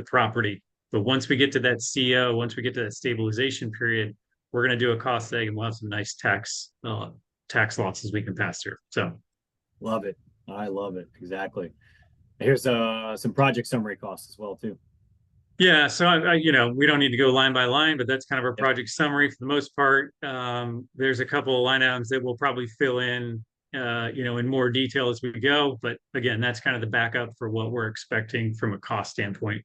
Speaker 1: property, but once we get to that CO, once we get to that stabilization period, we're going to do a cost seg and we'll have some nice tax losses we can pass through. So
Speaker 2: love it. I love it. Exactly. Here's some project summary costs as well too.
Speaker 1: Yeah, so we don't need to go line by line, but that's kind of our project summary for the most part. There's a couple of line items that we'll probably fill in in more detail as we go, but again, that's kind of the backup for what we're expecting from a cost standpoint.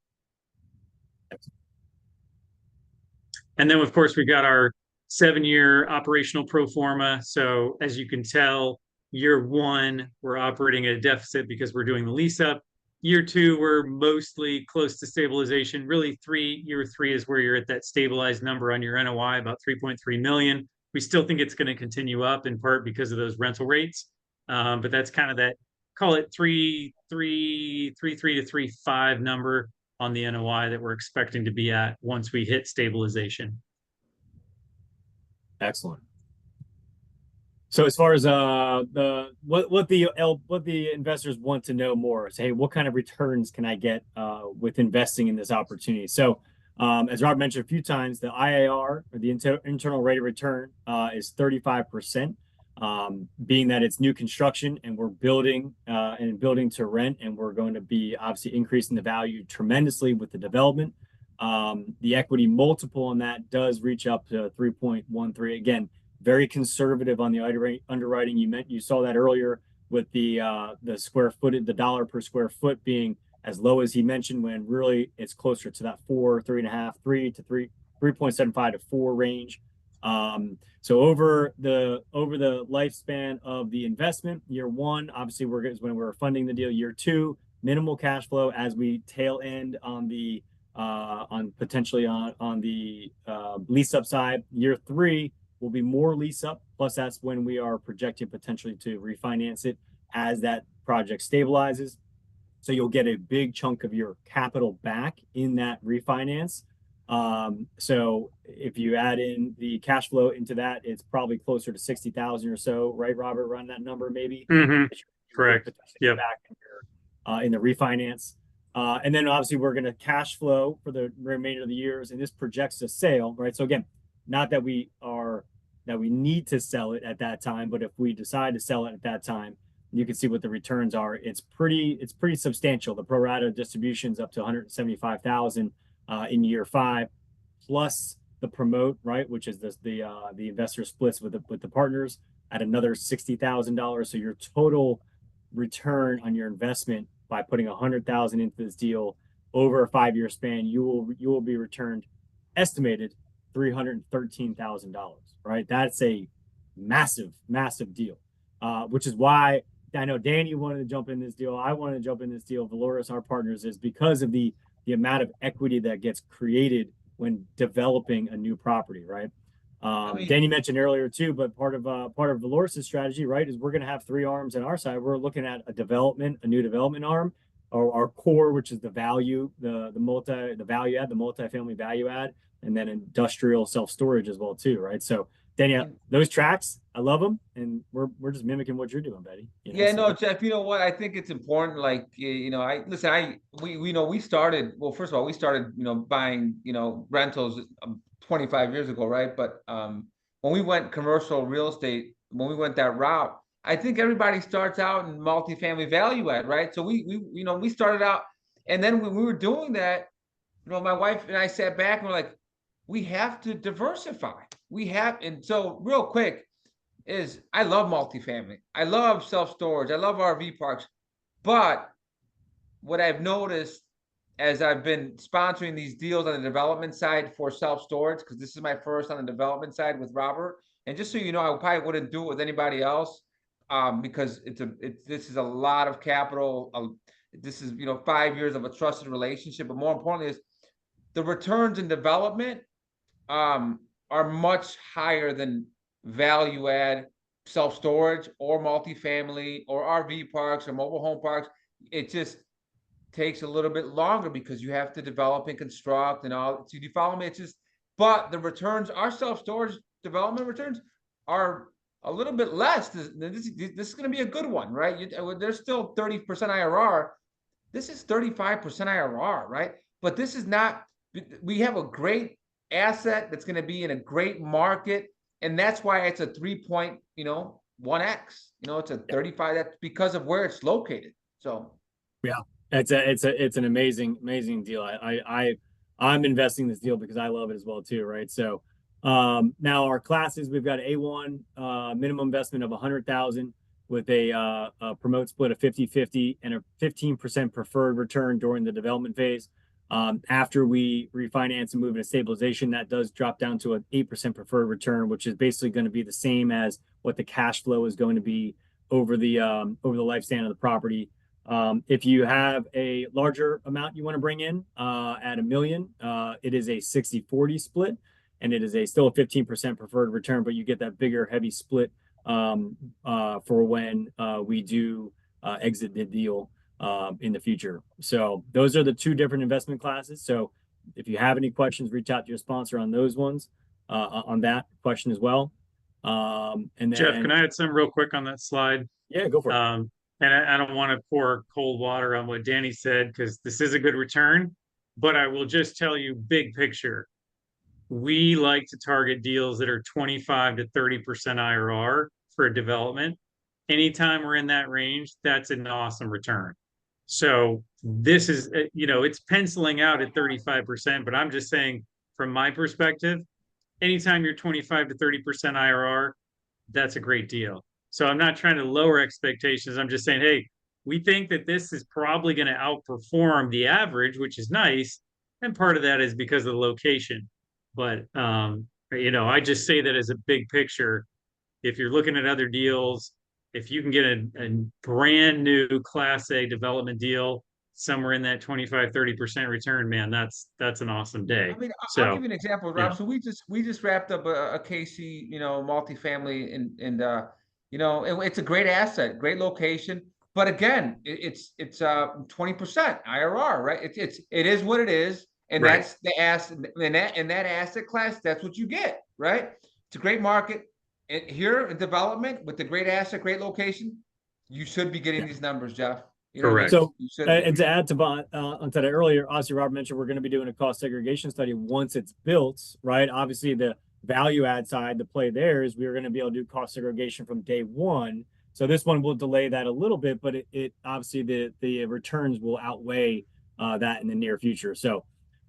Speaker 1: And then of course we got our 7-year operational pro forma. So as you can tell, year one, we're operating at a deficit because we're doing the lease up. Year two, we're mostly close to stabilization. Really, year three is where you're at that stabilized number on your NOI, about 3.3 million. We still think it's going to continue up in part because of those rental rates. But that's kind of that, call it 3.3 to 3.5 number on the NOI that we're expecting to be at once we hit stabilization.
Speaker 2: Excellent. So as far as what the investors want to know more is, hey, what kind of returns can I get with investing in this opportunity? So As Rob mentioned a few times, the IAR, or the internal rate of return, is 35%. Being that it's new construction and we're building and building to rent, and we're going to be obviously increasing the value tremendously with the development. The equity multiple on that does reach up to 3.13. Again, very conservative on the underwriting. You saw that earlier with the square footage, the dollar per square foot being as low as he mentioned, when really it's closer to that 3.75 to 4 range. So over the lifespan of the investment, year one, obviously is when we're funding the deal. Year two, minimal cash flow as we tail end on the potentially on the lease up side. Year three will be more lease up. Plus, that's when we are projecting potentially to refinance it as that project stabilizes. So you'll get a big chunk of your capital back in that refinance. So if you add in the cash flow into that, it's probably closer to 60,000 or so, right, Robert? Around that number, maybe.
Speaker 1: Correct. Yep.
Speaker 2: Back in the refinance. And then obviously we're going to cash flow for the remainder of the years, and this projects a sale, right? So again, not that we need to sell it at that time, but if we decide to sell it at that time, you can see what the returns are. It's pretty substantial. The pro rata distributions up to 175,000 in year 5, plus the promote, right, which is the investor splits with the partners at another $60,000. So your total return on your investment by putting 100,000 into this deal over a 5-year span, you will be returned estimated $313,000. Right, that's a massive deal, which is why I know Danny wanted to jump in this deal. I wanted to jump in this deal. Valoris, our partners, is because of the amount of equity that gets created when developing a new property, right? Danny mentioned earlier too, but part of Valoris' strategy, right, is we're going to have 3 arms on our side. We're looking at a new development arm, or our core, which is the value, the value add, the multifamily value add, and then industrial self-storage as well too, right? So Danielle, those tracks, I love them, and we're just mimicking what you're doing, Betty.
Speaker 3: Yeah, no, Jeff. You know what? I think it's important. Like, we started. Well, first of all, we started, buying, rentals 25 years ago, right? But when we went commercial real estate, when we went that route, I think everybody starts out in multifamily value add, right? So we started out, and then when we were doing that, my wife and I sat back and we're like, we have to diversify. And so real quick is I love multifamily. I love self-storage. I love RV parks. But what I've noticed as I've been sponsoring these deals on the development side for self-storage, because this is my first on the development side with Robert. And just so you know, I probably wouldn't do it with anybody else, because this is a lot of capital. This is 5 years of a trusted relationship. But more importantly is the returns in development are much higher than value add self-storage or multifamily or RV parks or mobile home parks. It just takes a little bit longer because you have to develop and construct and all. So do you follow me? But the returns, our self-storage development returns are a little bit less. This is going to be a good one, right? There's still 30% IRR. This is 35% IRR, right? But this is not. We have a great asset that's going to be in a great market, and that's why it's a 3.1x. It's a 35. That's because of where it's located. So
Speaker 2: yeah, it's an amazing deal. I'm investing in this deal because I love it as well too, right? So now our classes, we've got A1 minimum investment of 100,000 with a promote split of 50-50 and a 15% preferred return during the development phase. After we refinance and move into stabilization, that does drop down to an 8% preferred return, which is basically going to be the same as what the cash flow is going to be over the lifespan of the property. If you have a larger amount you want to bring in at $1 million, it is a 60-40 split, and it is still a 15% preferred return, but you get that bigger, heavy split for when we do exit the deal in the future. So those are the 2 different investment classes. So if you have any questions, reach out to your sponsor on those ones, on that question as well. And then,
Speaker 1: Jeff, can I add some real quick on that slide?
Speaker 2: Yeah, go for it.
Speaker 1: And I don't want to pour cold water on what Danny said, because this is a good return, But I will just tell you, big picture, we like to target deals that are 25 to 30% IRR for a development. Anytime we're in that range, that's an awesome return. So this is, it's penciling out at 35%, but I'm just saying from my perspective, anytime you're 25 to 30% IRR, that's a great deal. So I'm not trying to lower expectations. I'm just saying, hey, we think that this is probably going to outperform the average, which is nice. And part of that is because of the location. But, I just say that as a big picture. If you're looking at other deals, if you can get a brand new Class A development deal somewhere in that 25-30% return, man, that's an awesome day.
Speaker 3: I mean, I'll give
Speaker 1: So,
Speaker 3: you an example,
Speaker 1: yeah,
Speaker 3: Rob. So we just wrapped up a KC, multifamily, and it's a great asset, great location. But again, it's 20% IRR, right? It is what it is, and
Speaker 1: right.
Speaker 3: that's the asset in that asset class. That's what you get, right? It's a great market. And here in development with the great asset, great location, you should be getting these numbers, Jeff. You know what I mean?
Speaker 1: Correct.
Speaker 2: So,
Speaker 3: You should
Speaker 2: and
Speaker 3: be.
Speaker 2: to add to onto that earlier, obviously Robert mentioned we're going to be doing a cost segregation study once it's built, right? Obviously, the value add side, the play there is we're going to be able to do cost segregation from day one. So this one will delay that a little bit, but it obviously the returns will outweigh that in the near future.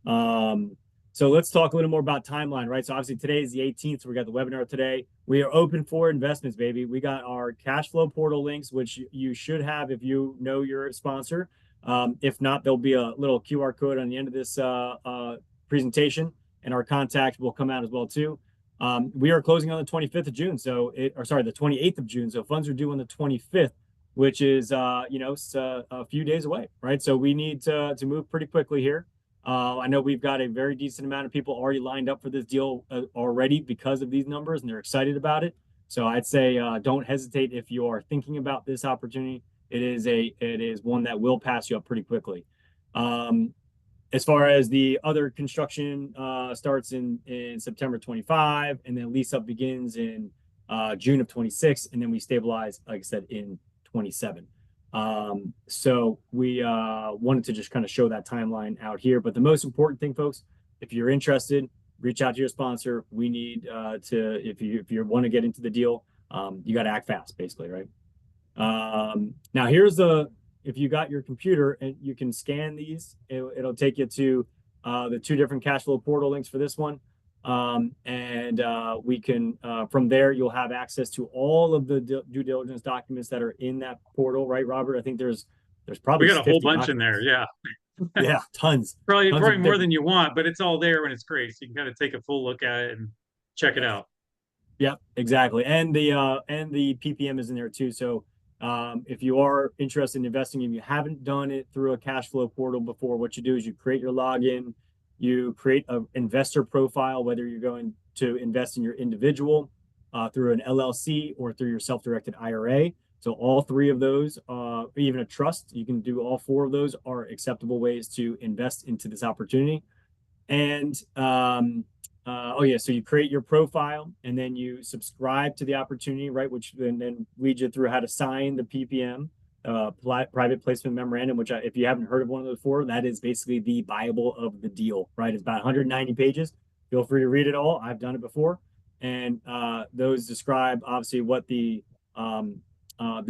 Speaker 2: Um, so let's talk a little more about timeline, right? So obviously today is the 18th. So we got the webinar today. We are open for investments, baby. We got our cash flow portal links, which you should have if you know your sponsor. If not, there'll be a little QR code on the end of this presentation, and our contact will come out as well too. We are closing on the 25th of June, the 28th of June. So funds are due on the 25th, which is a few days away, right? So we need to move pretty quickly here. I know we've got a very decent amount of people already lined up for this deal already because of these numbers, and they're excited about it. So I'd say don't hesitate if you are thinking about this opportunity. It is one that will pass you up pretty quickly. As far as the other construction starts in September 25, and then lease up begins in June of 26, and then we stabilize, like I said, in 27. So we wanted to just kind of show that timeline out here. But the most important thing, folks, if you're interested, reach out to your sponsor. We need if you want to get into the deal, you got to act fast, basically, right? Now here's if you got your computer and you can scan these, it'll take you to the two different cash flow portal links for this one. And we can from there you'll have access to all of the due diligence documents that are in that portal, right, Robert? I think there's probably
Speaker 1: We got a whole
Speaker 2: 50
Speaker 1: bunch in there.
Speaker 2: documents.
Speaker 1: Yeah.
Speaker 2: Yeah, tons
Speaker 1: Probably
Speaker 2: of
Speaker 1: more
Speaker 2: different.
Speaker 1: than you want, but it's all there when it's great. So you can kind of take a full look at it and check it
Speaker 2: Yes.
Speaker 1: out.
Speaker 2: Yeah, exactly. And the PPM is in there too. So if you are interested in investing and you haven't done it through a cash flow portal before, what you do is you create your login, you create an investor profile, whether you're going to invest in your individual through an LLC or through your self-directed IRA. So all three of those, even a trust, you can do all four of those are acceptable ways to invest into this opportunity. And so you create your profile and then you subscribe to the opportunity, right? Which then leads you through how to sign the PPM, private placement memorandum, which if you haven't heard of one of those before, that is basically the Bible of the deal, right? It's about 190 pages. Feel free to read it all. I've done it before. And those describe obviously what the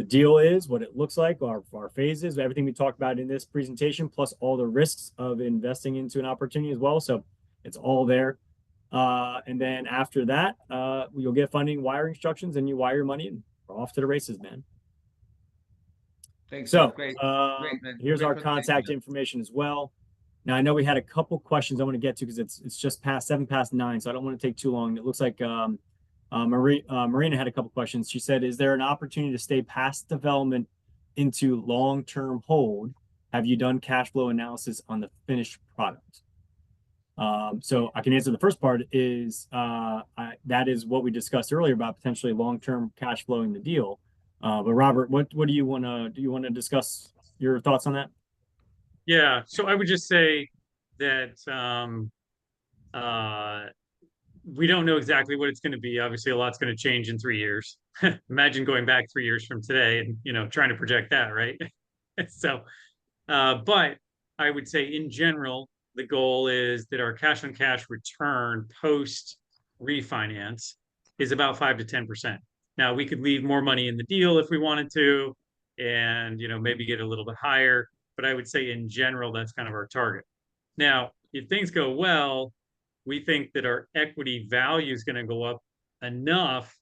Speaker 2: deal is, what it looks like, our phases, everything we talked about in this presentation, plus all the risks of investing into an opportunity as well. So it's all there. And then after that, you'll get funding, wire instructions, and you wire your money, and we're off to the races, man.
Speaker 3: Thanks,
Speaker 2: So
Speaker 3: Jeff. Great, man.
Speaker 2: here's
Speaker 3: Great
Speaker 2: our
Speaker 3: presentation,
Speaker 2: contact
Speaker 3: Jeff.
Speaker 2: information as well. Now I know we had a couple questions I want to get to because it's just past 7:09, so I don't want to take too long. It looks like Marina had a couple questions. She said, "Is there an opportunity to stay past development into long-term hold? Have you done cash flow analysis on the finished product?" So I can answer the first part is that is what we discussed earlier about potentially long-term cash flowing the deal. But Robert, what do you want to discuss your thoughts on that?
Speaker 1: Yeah. So I would just say that we don't know exactly what it's going to be. Obviously, a lot's going to change in 3 years. Imagine going back 3 years from today and trying to project that, right? So, but I would say in general, the goal is that our cash on cash return post refinance is about 5 to 10%. Now we could leave more money in the deal if we wanted to, and maybe get a little bit higher, but I would say in general that's kind of our target. Now, if things go well, we think that our equity value is going to go up enough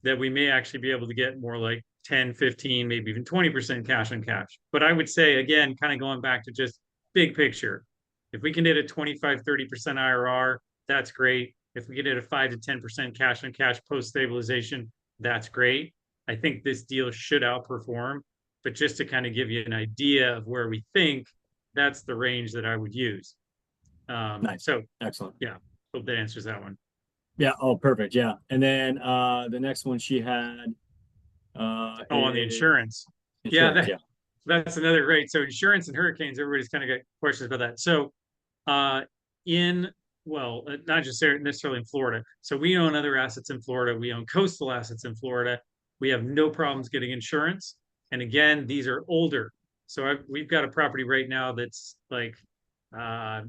Speaker 1: that we may actually be able to get more like 10, 15, maybe even 20% cash on cash. But I would say, again, kind of going back to just big picture, if we can hit a 25, 30% IRR, that's great. If we get at a 5 to 10% cash on cash post stabilization, that's great. I think this deal should outperform, but just to kind of give you an idea of where we think, that's the range that I would use.
Speaker 2: Nice.
Speaker 1: So
Speaker 2: excellent.
Speaker 1: Yeah, hope that answers that one.
Speaker 2: Yeah. Oh, perfect. Yeah. And then the next one she had
Speaker 1: on the insurance.
Speaker 2: Insurance,
Speaker 1: Yeah, that's another great. So insurance and hurricanes, everybody's kind of got questions about that. So not just necessarily in Florida. So we own other assets in Florida. We own coastal assets in Florida. We have no problems getting insurance. And again, these are older. So we've got a property right now that's like, I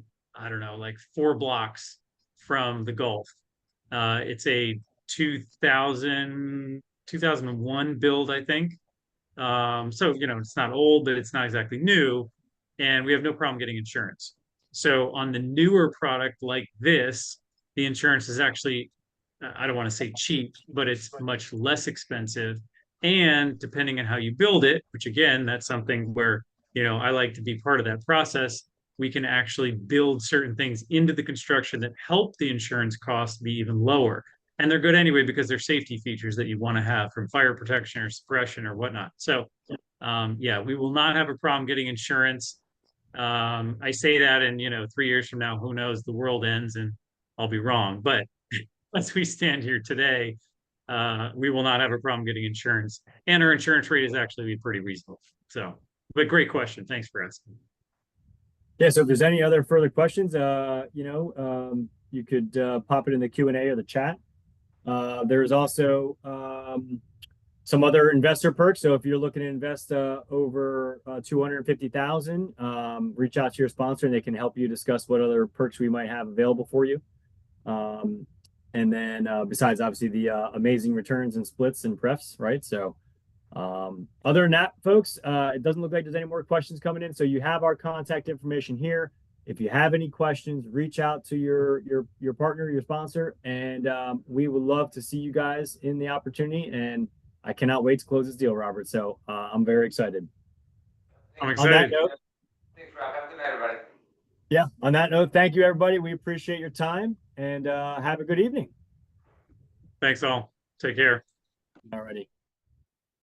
Speaker 1: don't know, like 4 blocks from the Gulf. It's a 2001 build, I think. So, it's not old, but it's not exactly new. And we have no problem getting insurance. So on the newer product like this, the insurance is actually, I don't want to say cheap, but it's much less expensive. And depending on how you build it, which again, that's something where, I like to be part of that process, we can actually build certain things into the construction that help the insurance costs be even lower. And they're good anyway because they're safety features that you want to have, from fire protection or suppression or whatnot. So yeah, we will not have a problem getting insurance. I say that, and 3 years from now, who knows, the world ends and I'll be wrong. But as we stand here today, we will not have a problem getting insurance. And our insurance rate is actually pretty reasonable. So, but great question. Thanks for asking.
Speaker 2: Yeah, so if there's any other further questions, you could pop it in the Q&A or the chat. There's also some other investor perks. So if you're looking to invest over 250,000, reach out to your sponsor and they can help you discuss what other perks we might have available for you. And then besides obviously the amazing returns and splits and prefs, right? So other than that, folks, it doesn't look like there's any more questions coming in. So you have our contact information here. If you have any questions, reach out to your partner, your sponsor, and we would love to see you guys in the opportunity. And I cannot wait to close this deal, Robert. So I'm very excited.
Speaker 1: I'm excited.
Speaker 3: Thanks, Rob. Have a good night, everybody.
Speaker 2: Yeah. On that note, thank you, everybody. We appreciate your time and have a good evening.
Speaker 1: Thanks all. Take care.
Speaker 2: All righty.